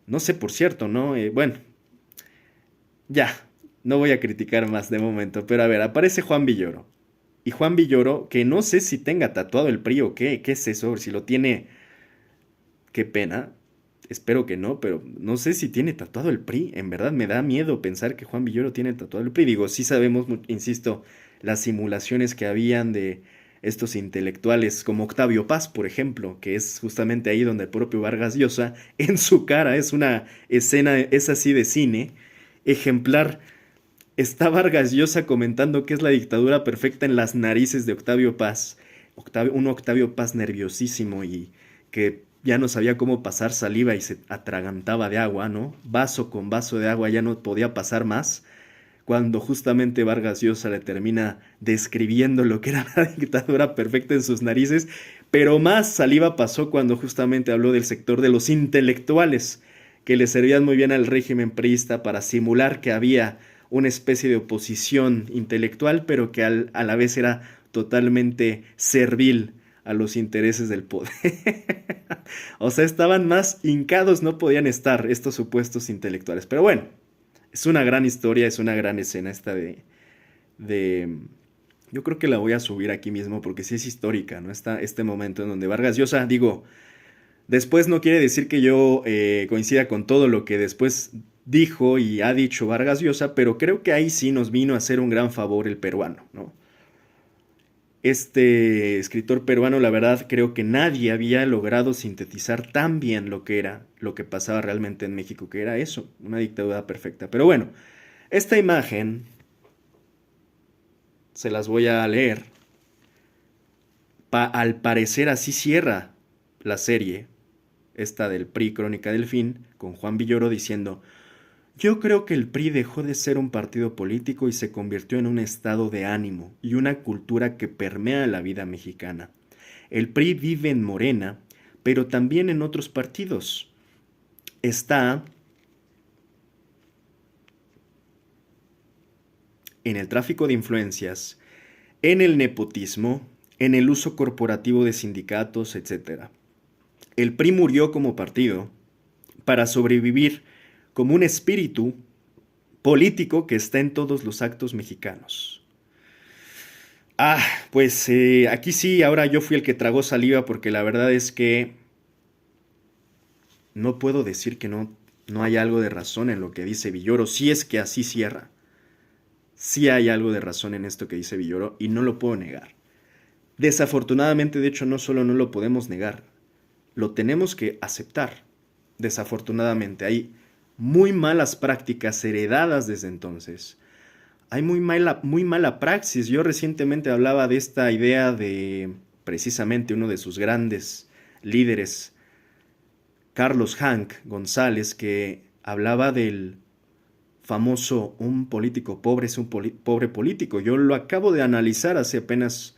No sé por cierto, ¿no? Bueno, ya, no voy a criticar más de momento, pero a ver, aparece Juan Villoro. Y Juan Villoro, que no sé si tenga tatuado el PRI o qué es eso, si lo tiene, qué pena. Espero que no, pero no sé si tiene tatuado el PRI. En verdad me da miedo pensar que Juan Villoro tiene tatuado el PRI. Digo, sí sabemos, insisto, las simulaciones que habían de estos intelectuales, como Octavio Paz, por ejemplo, que es justamente ahí donde el propio Vargas Llosa, en su cara, es una escena, es así de cine, ejemplar. Está Vargas Llosa comentando que es la dictadura perfecta en las narices de Octavio Paz. Un Octavio Paz nerviosísimo y que ya no sabía cómo pasar saliva y se atragantaba de agua, ¿no? Vaso con vaso de agua ya no podía pasar más. Cuando justamente Vargas Llosa le termina describiendo lo que era la dictadura perfecta en sus narices, pero más saliva pasó cuando justamente habló del sector de los intelectuales, que le servían muy bien al régimen priista para simular que había una especie de oposición intelectual, pero que a la vez era totalmente servil a los intereses del poder. O sea, estaban más hincados, no podían estar estos supuestos intelectuales. Pero bueno, es una gran historia, es una gran escena esta de... Yo creo que la voy a subir aquí mismo porque sí es histórica, ¿no? Este momento en donde Vargas Llosa, digo, después no quiere decir que yo coincida con todo lo que después dijo y ha dicho Vargas Llosa, pero creo que ahí sí nos vino a hacer un gran favor el peruano, ¿no? Este escritor peruano, la verdad, creo que nadie había logrado sintetizar tan bien lo que era, lo que pasaba realmente en México, que era eso, una dictadura perfecta. Pero bueno, esta imagen se las voy a leer. Al parecer así cierra la serie, esta del PRI Crónica del Fin, con Juan Villoro diciendo: yo creo que el PRI dejó de ser un partido político y se convirtió en un estado de ánimo y una cultura que permea la vida mexicana. El PRI vive en Morena, pero también en otros partidos. Está en el tráfico de influencias, en el nepotismo, en el uso corporativo de sindicatos, etc. El PRI murió como partido para sobrevivir como un espíritu político que está en todos los actos mexicanos. Pues aquí sí, ahora yo fui el que tragó saliva porque la verdad es que no puedo decir que no hay algo de razón en lo que dice Villoro, si es que así cierra. Sí hay algo de razón en esto que dice Villoro y no lo puedo negar. Desafortunadamente, de hecho, no solo no lo podemos negar, lo tenemos que aceptar. Desafortunadamente, hay muy malas prácticas heredadas desde entonces. Hay muy mala praxis. Yo recientemente hablaba de esta idea de precisamente uno de sus grandes líderes, Carlos Hank González, que hablaba del famoso un político pobre es un pobre político. Yo lo acabo de analizar hace apenas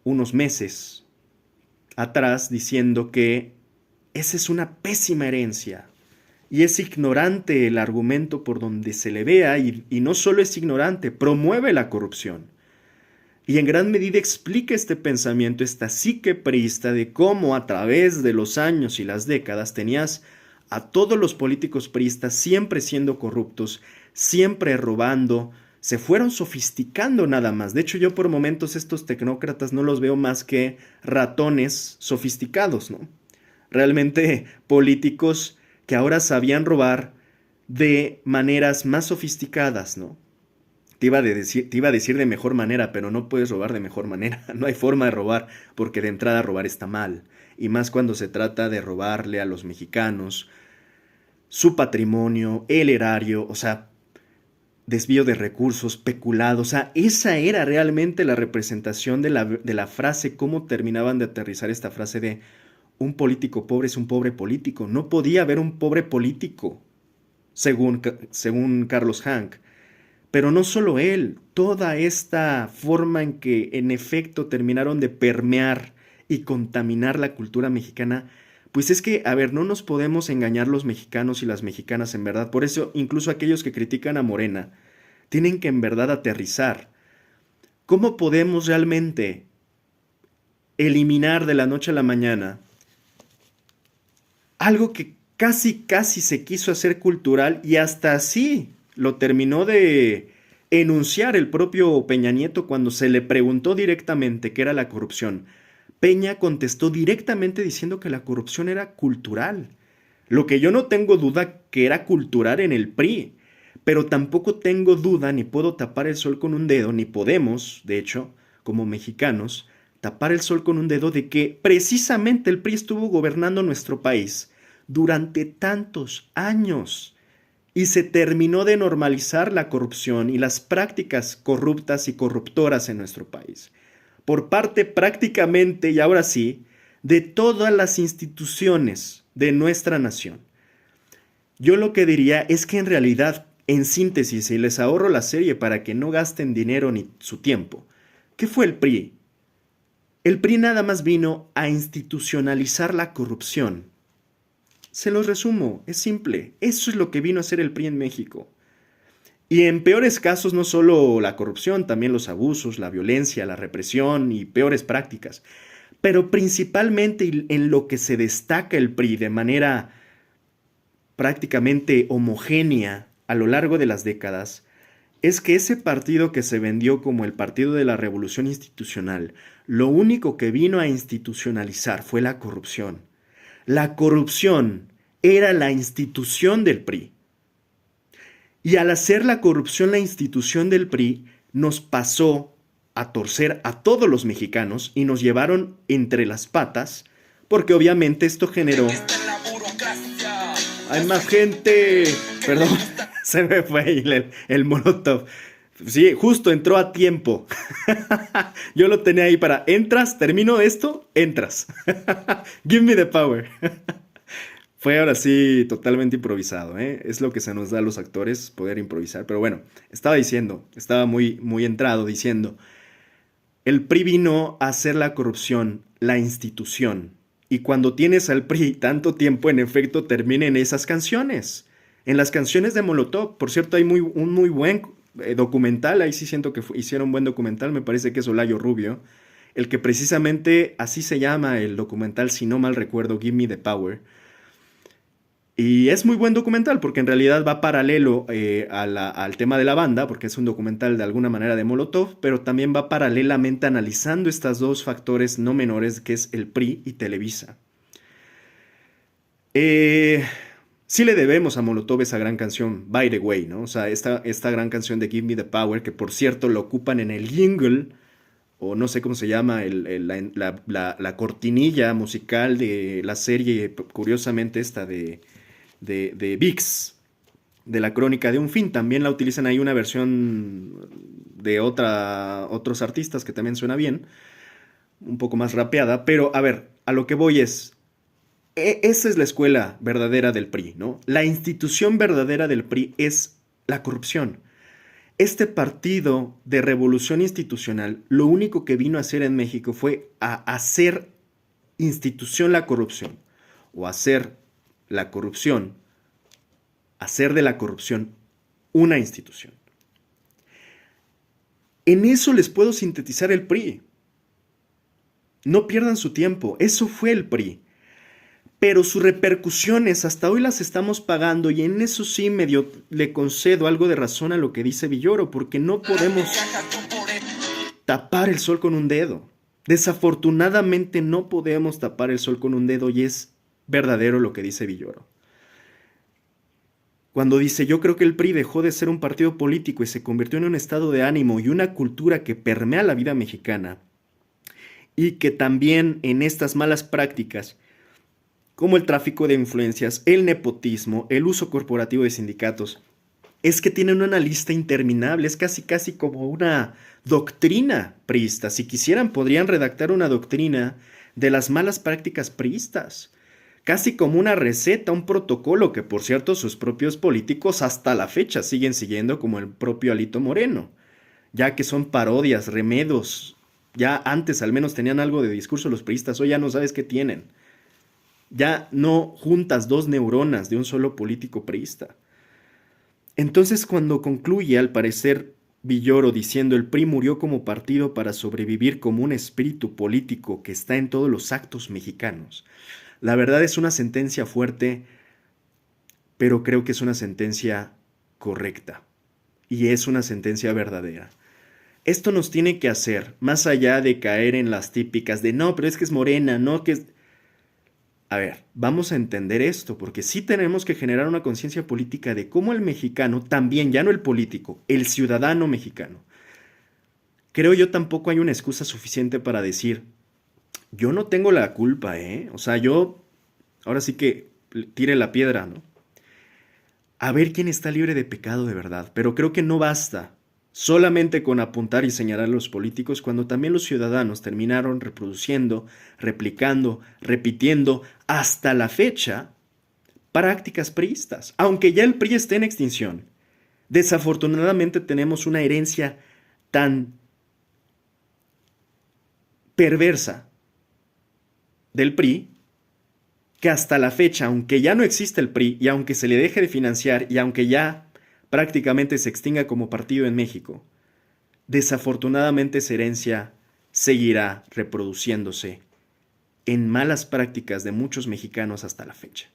unos meses atrás diciendo que esa es una pésima herencia. Y es ignorante el argumento por donde se le vea y no solo es ignorante, promueve la corrupción. Y en gran medida explica este pensamiento, esta psique priista de cómo a través de los años y las décadas tenías a todos los políticos priistas siempre siendo corruptos, siempre robando, se fueron sofisticando nada más. De hecho, yo por momentos estos tecnócratas no los veo más que ratones sofisticados, ¿no? Realmente políticos que ahora sabían robar de maneras más sofisticadas, ¿no? Te iba a decir de mejor manera, pero no puedes robar de mejor manera. No hay forma de robar, porque de entrada robar está mal. Y más cuando se trata de robarle a los mexicanos su patrimonio, el erario, o sea, desvío de recursos, peculado. O sea, esa era realmente la representación de la frase, cómo terminaban de aterrizar esta frase de un político pobre es un pobre político. No podía haber un pobre político. según Carlos Hank. Pero no solo él, toda esta forma en que en efecto terminaron de permear y contaminar la cultura mexicana, pues es que, a ver, no nos podemos engañar los mexicanos y las mexicanas en verdad. Por eso, incluso aquellos que critican a Morena, tienen que en verdad aterrizar. ¿Cómo podemos realmente eliminar de la noche a la mañana algo que casi se quiso hacer cultural y hasta así lo terminó de enunciar el propio Peña Nieto cuando se le preguntó directamente qué era la corrupción? Peña contestó directamente diciendo que la corrupción era cultural. Lo que yo no tengo duda que era cultural en el PRI, pero tampoco tengo duda ni puedo tapar el sol con un dedo, ni podemos, de hecho, como mexicanos, tapar el sol con un dedo de que precisamente el PRI estuvo gobernando nuestro país durante tantos años y se terminó de normalizar la corrupción y las prácticas corruptas y corruptoras en nuestro país por parte prácticamente, y ahora sí, de todas las instituciones de nuestra nación. Yo lo que diría es que en realidad, en síntesis, y les ahorro la serie para que no gasten dinero ni su tiempo, ¿qué fue el PRI? El PRI nada más vino a institucionalizar la corrupción. Se los resumo, es simple, eso es lo que vino a hacer el PRI en México. Y en peores casos no solo la corrupción, también los abusos, la violencia, la represión y peores prácticas. Pero principalmente en lo que se destaca el PRI de manera prácticamente homogénea a lo largo de las décadas, es que ese partido que se vendió como el Partido de la Revolución Institucional, lo único que vino a institucionalizar fue la corrupción. La corrupción era la institución del PRI. Y al hacer la corrupción la institución del PRI, nos pasó a torcer a todos los mexicanos y nos llevaron entre las patas, porque obviamente esto generó... ¡Hay más gente! Perdón, se me fue ahí el Molotov. Sí, justo entró a tiempo. Yo lo tenía ahí para... ¿Entras? ¿Termino esto? Entras. Give me the power. Fue ahora sí totalmente improvisado, ¿eh? Es lo que se nos da a los actores, poder improvisar. Pero bueno, estaba muy entrado diciendo, el PRI vino a hacer la corrupción, la institución. Y cuando tienes al PRI tanto tiempo, en efecto, termina en esas canciones. En las canciones de Molotov. Por cierto, hay un muy buen documental, ahí sí siento que hicieron un buen documental, me parece que es Olayo Rubio, el que precisamente así se llama el documental, si no mal recuerdo, Give Me the Power. Y es muy buen documental porque en realidad va paralelo al tema de la banda, porque es un documental de alguna manera de Molotov, pero también va paralelamente analizando estos dos factores no menores que es el PRI y Televisa. Sí le debemos a Molotov esa gran canción, By the Way, ¿no? O sea, esta gran canción de Give Me the Power, que por cierto lo ocupan en el jingle, o no sé cómo se llama, la cortinilla musical de la serie, curiosamente esta de VIX, de la crónica de un fin. También la utilizan ahí una versión de otros artistas que también suena bien, un poco más rapeada, pero a ver, a lo que voy es, esa es la escuela verdadera del PRI, ¿no? La institución verdadera del PRI es la corrupción. Este partido de revolución institucional, lo único que vino a hacer en México fue a hacer institución la corrupción, o hacer la corrupción, hacer de la corrupción una institución. En eso les puedo sintetizar el PRI. No pierdan su tiempo, eso fue el PRI. Pero sus repercusiones hasta hoy las estamos pagando y en eso sí medio le concedo algo de razón a lo que dice Villoro, porque no podemos tapar el sol con un dedo. Desafortunadamente no podemos tapar el sol con un dedo y es verdadero lo que dice Villoro. Cuando dice, yo creo que el PRI dejó de ser un partido político y se convirtió en un estado de ánimo y una cultura que permea la vida mexicana, y que también en estas malas prácticas, como el tráfico de influencias, el nepotismo, el uso corporativo de sindicatos, es que tienen una lista interminable, es casi como una doctrina priista. Si quisieran, podrían redactar una doctrina de las malas prácticas priistas. casi como una receta, un protocolo que, por cierto, sus propios políticos hasta la fecha siguen siguiendo, como el propio Alito Moreno, ya que son parodias, remedos. Ya antes al menos tenían algo de discurso los priistas, hoy ya no sabes qué tienen. Ya no juntas dos neuronas de un solo político priista. Entonces, cuando concluye, al parecer, Villoro diciendo el PRI murió como partido para sobrevivir como un espíritu político que está en todos los actos mexicanos, la verdad es una sentencia fuerte, pero creo que es una sentencia correcta y es una sentencia verdadera. Esto nos tiene que hacer, más allá de caer en las típicas de no, pero es que es Morena, no, que es... A ver, vamos a entender esto, porque sí tenemos que generar una conciencia política de cómo el mexicano, también ya no el político, el ciudadano mexicano. Creo yo tampoco hay una excusa suficiente para decir, yo no tengo la culpa, ¿eh? O sea, yo, ahora sí que tire la piedra, ¿no? A ver quién está libre de pecado de verdad, pero creo que no basta solamente con apuntar y señalar a los políticos cuando también los ciudadanos terminaron reproduciendo, replicando, repitiendo hasta la fecha prácticas priistas, aunque ya el PRI esté en extinción. Desafortunadamente tenemos una herencia tan perversa del PRI que hasta la fecha, aunque ya no existe el PRI y aunque se le deje de financiar y aunque ya prácticamente se extinga como partido en México, desafortunadamente esa herencia seguirá reproduciéndose en malas prácticas de muchos mexicanos hasta la fecha.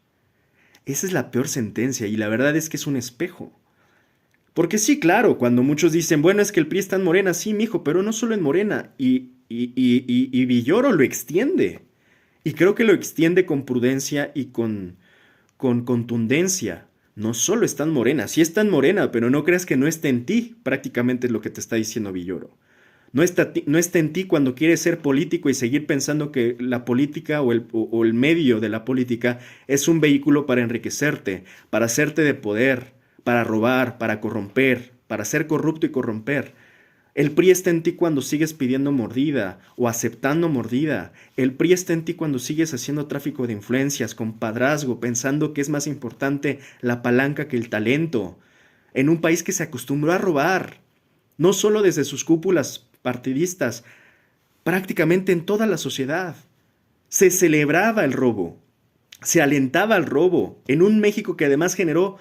Esa es la peor sentencia y la verdad es que es un espejo. Porque sí, claro, cuando muchos dicen, bueno, es que el PRI está en Morena, sí, mijo, pero no solo en Morena, y Villoro lo extiende. Y creo que lo extiende con prudencia y con contundencia. No solo está en Morena, sí está en Morena, pero no creas que no está en ti, prácticamente es lo que te está diciendo Villoro. No está en ti cuando quieres ser político y seguir pensando que la política o el medio de la política es un vehículo para enriquecerte, para hacerte de poder, para robar, para corromper, para ser corrupto y corromper. El PRI está en ti cuando sigues pidiendo mordida o aceptando mordida. El PRI está en ti cuando sigues haciendo tráfico de influencias, compadrazgo, pensando que es más importante la palanca que el talento. En un país que se acostumbró a robar, no solo desde sus cúpulas partidistas, prácticamente en toda la sociedad. Se celebraba el robo, se alentaba al robo, en un México que además generó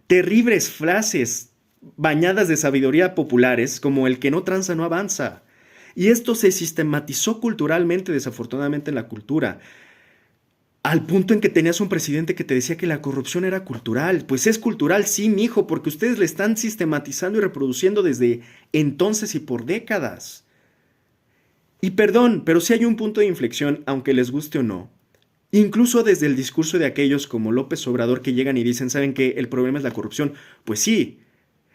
terribles frases bañadas de sabiduría populares como el que no tranza no avanza. Y esto se sistematizó culturalmente, desafortunadamente en la cultura, al punto en que tenías un presidente que te decía que la corrupción era cultural. Pues es cultural, sí, mijo, porque ustedes le están sistematizando y reproduciendo desde entonces y por décadas. Y perdón, pero sí hay un punto de inflexión, aunque les guste o no. Incluso desde el discurso de aquellos como López Obrador que llegan y dicen, ¿saben qué? El problema es la corrupción. Pues sí.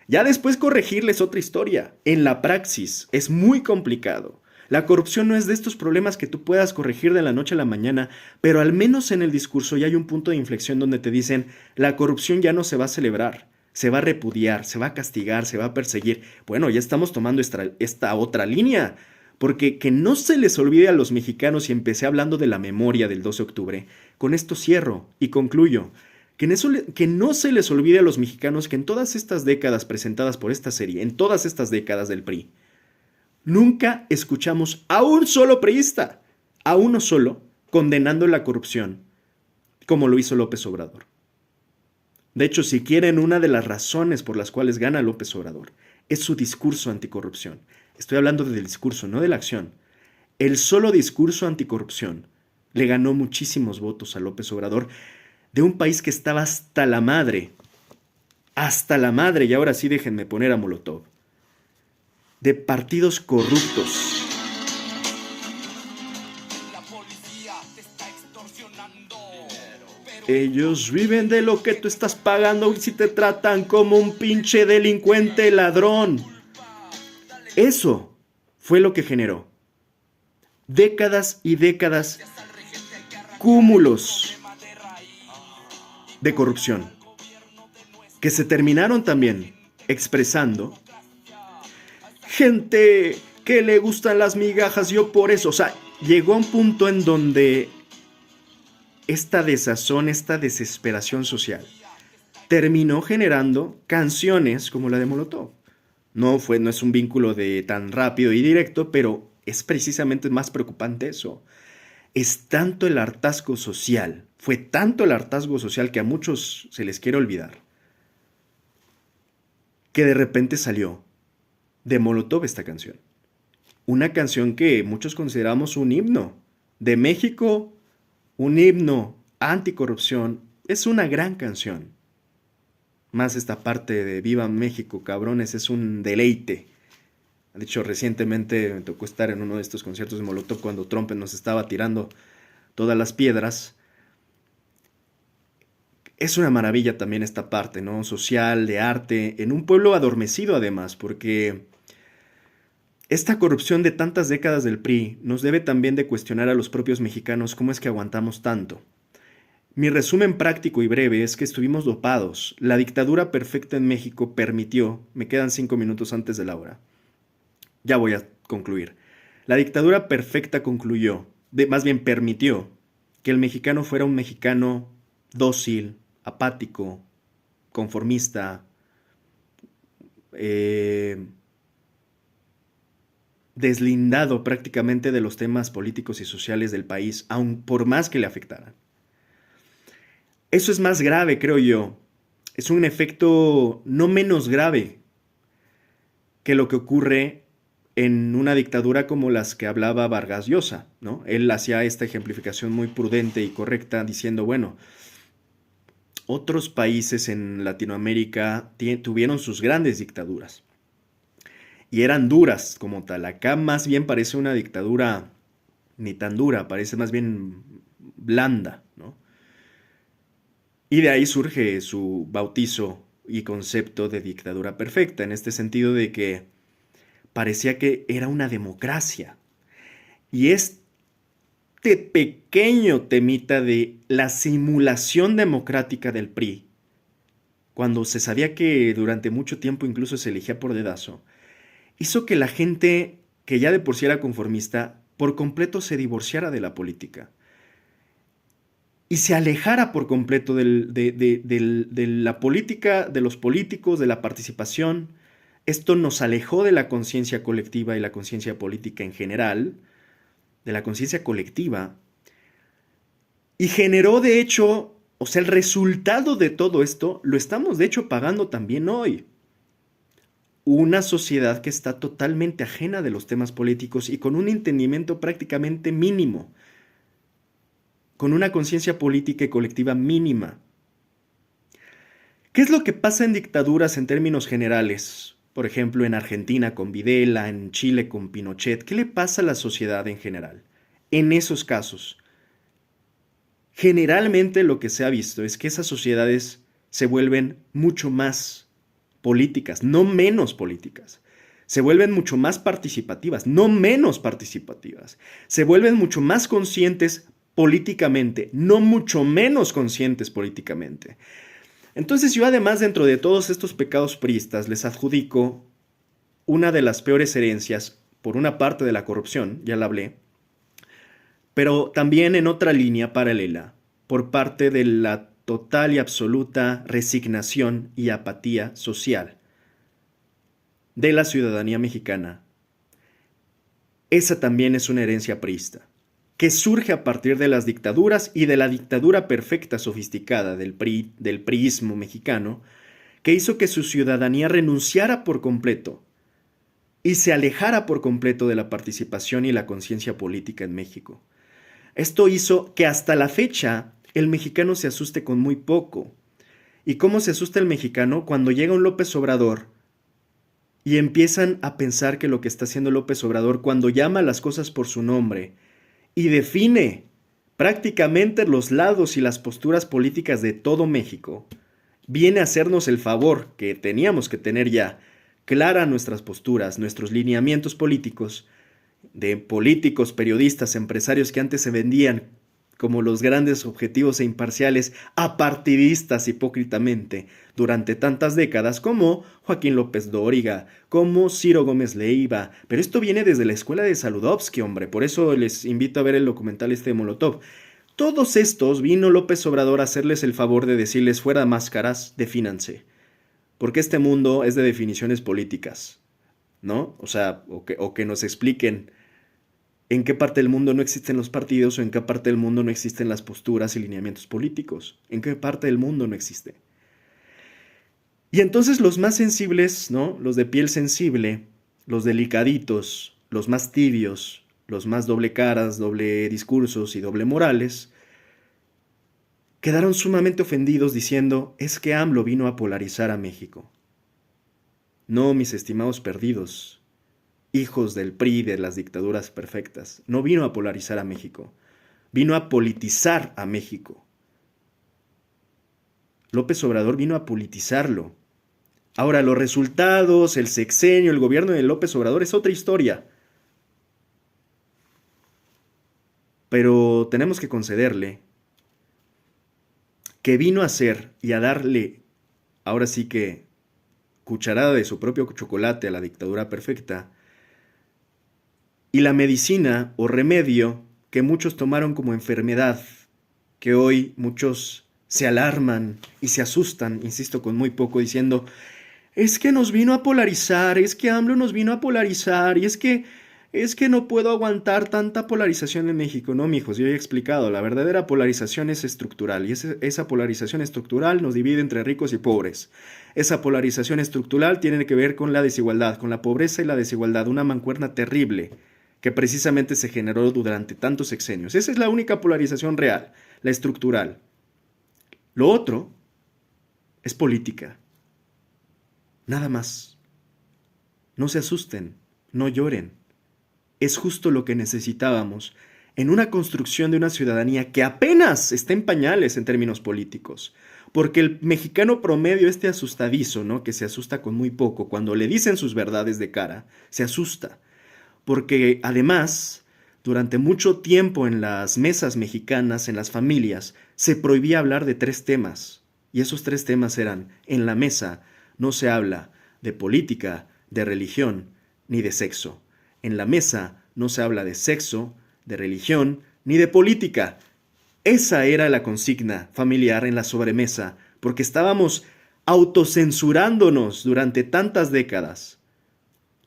Ya después corregirles otra historia. En la praxis es muy complicado. La corrupción no es de estos problemas que tú puedas corregir de la noche a la mañana, pero al menos en el discurso ya hay un punto de inflexión donde te dicen, la corrupción ya no se va a celebrar, se va a repudiar, se va a castigar, se va a perseguir. Bueno, ya estamos tomando esta otra línea, porque que no se les olvide a los mexicanos, y empecé hablando de la memoria del 12 de octubre, con esto cierro y concluyo. Que no se les olvide a los mexicanos que en todas estas décadas presentadas por esta serie, en todas estas décadas del PRI, nunca escuchamos a un solo priista, a uno solo, condenando la corrupción, como lo hizo López Obrador. De hecho, si quieren, una de las razones por las cuales gana López Obrador es su discurso anticorrupción. Estoy hablando del discurso, no de la acción. El solo discurso anticorrupción le ganó muchísimos votos a López Obrador, de un país que estaba hasta la madre, y ahora sí déjenme poner a Molotov, de partidos corruptos. La policía te está extorsionando. Ellos viven de lo que tú estás pagando y si te tratan como un pinche delincuente ladrón. Eso fue lo que generó décadas y décadas, cúmulos de corrupción, que se terminaron también expresando. Gente que le gustan las migajas, yo por eso, o sea, llegó a un punto en donde esta desazón, esta desesperación social, terminó generando canciones como la de Molotov. No es un vínculo de tan rápido y directo, pero es precisamente más preocupante eso. Es tanto el hartazgo social, fue tanto el hartazgo social que a muchos se les quiere olvidar, que de repente salió de Molotov esta canción. Una canción que muchos consideramos un himno de México, un himno anticorrupción. Es una gran canción. Más esta parte de Viva México, cabrones, es un deleite. De hecho, recientemente me tocó estar en uno de estos conciertos de Molotov cuando Trump nos estaba tirando todas las piedras. Es una maravilla también esta parte, ¿no? Social, de arte, en un pueblo adormecido además, porque esta corrupción de tantas décadas del PRI nos debe también de cuestionar a los propios mexicanos cómo es que aguantamos tanto. Mi resumen práctico y breve es que estuvimos dopados. La dictadura perfecta en México permitió, me quedan 5 minutos antes de la hora, ya voy a concluir. La dictadura perfecta concluyó, más bien permitió, que el mexicano fuera un mexicano dócil, apático, conformista, deslindado prácticamente de los temas políticos y sociales del país, aun por más que le afectaran. Eso es más grave, creo yo. Es un efecto no menos grave que lo que ocurre en una dictadura como las que hablaba Vargas Llosa, ¿no? Él hacía esta ejemplificación muy prudente y correcta diciendo, bueno, otros países en Latinoamérica tuvieron sus grandes dictaduras y eran duras como tal. Acá más bien parece una dictadura ni tan dura, parece más bien blanda, ¿no? Y de ahí surge su bautizo y concepto de dictadura perfecta, en este sentido de que parecía que era una democracia. Y este pequeño temita de la simulación democrática del PRI, cuando se sabía que durante mucho tiempo incluso se elegía por dedazo, hizo que la gente, que ya de por sí era conformista, por completo se divorciara de la política y se alejara por completo de la política, de los políticos, de la participación. Esto nos alejó de la conciencia colectiva y la conciencia política en general, de la conciencia colectiva, y generó de hecho, o sea, el resultado de todo esto lo estamos de hecho pagando también hoy. Una sociedad que está totalmente ajena de los temas políticos y con un entendimiento prácticamente mínimo, con una conciencia política y colectiva mínima. ¿Qué es lo que pasa en dictaduras en términos generales? Por ejemplo, en Argentina con Videla, en Chile con Pinochet. ¿Qué le pasa a la sociedad en general? En esos casos, generalmente lo que se ha visto es que esas sociedades se vuelven mucho más políticas, no menos políticas. Se vuelven mucho más participativas, no menos participativas. Se vuelven mucho más conscientes políticamente, no mucho menos conscientes políticamente. Entonces yo además dentro de todos estos pecados priistas les adjudico una de las peores herencias, por una parte de la corrupción, ya la hablé, pero también en otra línea paralela, por parte de la total y absoluta resignación y apatía social de la ciudadanía mexicana. Esa también es una herencia priista, que surge a partir de las dictaduras y de la dictadura perfecta sofisticada del priismo mexicano, que hizo que su ciudadanía renunciara por completo y se alejara por completo de la participación y la conciencia política en México. Esto hizo que hasta la fecha el mexicano se asuste con muy poco. ¿Y cómo se asusta el mexicano? Cuando llega un López Obrador y empiezan a pensar que lo que está haciendo López Obrador, cuando llama las cosas por su nombre y define prácticamente los lados y las posturas políticas de todo México, viene a hacernos el favor que teníamos que tener ya clara nuestras posturas, nuestros lineamientos políticos, de políticos, periodistas, empresarios que antes se vendían como los grandes objetivos e imparciales, apartidistas hipócritamente durante tantas décadas, como Joaquín López Dóriga, como Ciro Gómez Leiva. Pero esto viene desde la escuela de Saludowski, hombre, por eso les invito a ver el documental de Molotov. Todos estos vino López Obrador a hacerles el favor de decirles fuera máscaras, defínanse. Porque este mundo es de definiciones políticas, ¿no? O sea, o que nos expliquen en qué parte del mundo no existen los partidos o en qué parte del mundo no existen las posturas y lineamientos políticos. En qué parte del mundo no existe. Y entonces los más sensibles, ¿no? Los de piel sensible, los delicaditos, los más tibios, los más doble caras, doble discursos y doble morales, quedaron sumamente ofendidos diciendo, es que AMLO vino a polarizar a México. No, mis estimados perdidos, hijos del PRI de las dictaduras perfectas, no vino a polarizar a México, vino a politizar a México. López Obrador vino a politizarlo. Ahora, los resultados, el sexenio, el gobierno de López Obrador es otra historia. Pero tenemos que concederle que vino a hacer y a darle, ahora sí que, cucharada de su propio chocolate a la dictadura perfecta, y la medicina o remedio que muchos tomaron como enfermedad, que hoy muchos se alarman y se asustan, insisto, con muy poco, diciendo, es que nos vino a polarizar, es que AMLO nos vino a polarizar, y es que no puedo aguantar tanta polarización en México. No, mijos, yo ya he explicado, la verdadera polarización es estructural, y esa polarización estructural nos divide entre ricos y pobres. Esa polarización estructural tiene que ver con la desigualdad, con la pobreza y la desigualdad, una mancuerna terrible que precisamente se generó durante tantos sexenios. Esa es la única polarización real, la estructural. Lo otro es política. Nada más. No se asusten, no lloren. Es justo lo que necesitábamos en una construcción de una ciudadanía que apenas está en pañales en términos políticos. Porque el mexicano promedio, este asustadizo, ¿no? Que se asusta con muy poco, cuando le dicen sus verdades de cara, se asusta. Porque además, durante mucho tiempo en las mesas mexicanas, en las familias, se prohibía hablar de 3 temas. Y esos 3 temas eran, en la mesa no se habla de política, de religión, ni de sexo. En la mesa no se habla de sexo, de religión, ni de política. Esa era la consigna familiar en la sobremesa, porque estábamos autocensurándonos durante tantas décadas,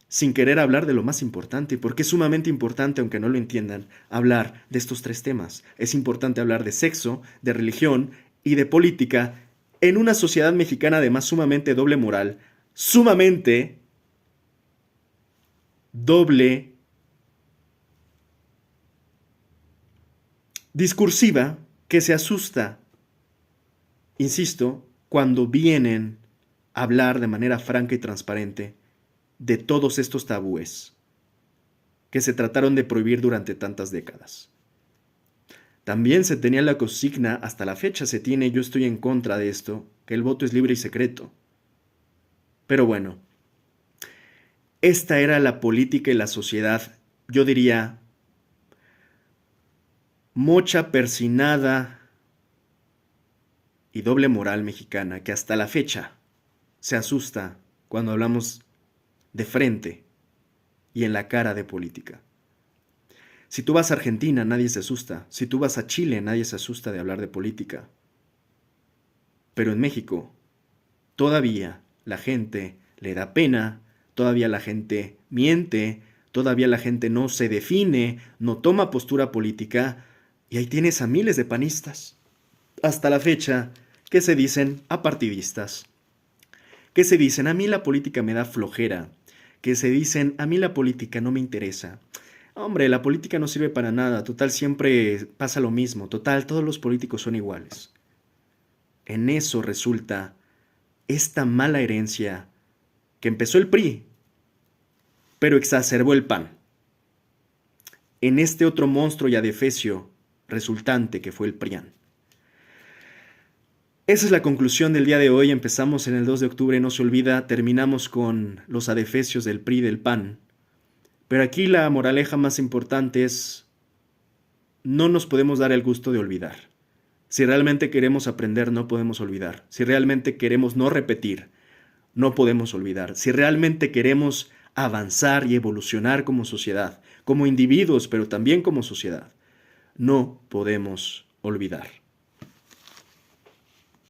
sin querer hablar de lo más importante, porque es sumamente importante, aunque no lo entiendan, hablar de estos 3 temas. Es importante hablar de sexo, de religión y de política en una sociedad mexicana además sumamente doble moral, sumamente doble discursiva, que se asusta, insisto, cuando vienen a hablar de manera franca y transparente de todos estos tabúes que se trataron de prohibir durante tantas décadas. También se tenía la consigna, hasta la fecha se tiene, yo estoy en contra de esto, que el voto es libre y secreto. Pero bueno, esta era la política y la sociedad, yo diría, mocha, persinada y doble moral mexicana, que hasta la fecha se asusta cuando hablamos de frente y en la cara de política. Si tú vas a Argentina, nadie se asusta. Si tú vas a Chile, nadie se asusta de hablar de política. Pero en México, todavía la gente le da pena, todavía la gente miente, todavía la gente no se define, no toma postura política, y ahí tienes a miles de panistas, hasta la fecha, que se dicen apartidistas, que se dicen a mí la política me da flojera, que se dicen a mí la política no me interesa. Hombre, la política no sirve para nada, total siempre pasa lo mismo, total todos los políticos son iguales. En eso resulta esta mala herencia que empezó el PRI, pero exacerbó el PAN. En este otro monstruo y adefesio resultante que fue el PRIAN. Esa es la conclusión del día de hoy. Empezamos en el 2 de octubre, no se olvida, terminamos con los adefesios del PRI y del PAN. Pero aquí la moraleja más importante es, no nos podemos dar el gusto de olvidar. Si realmente queremos aprender, no podemos olvidar. Si realmente queremos no repetir, no podemos olvidar. Si realmente queremos avanzar y evolucionar como sociedad, como individuos, pero también como sociedad, no podemos olvidar.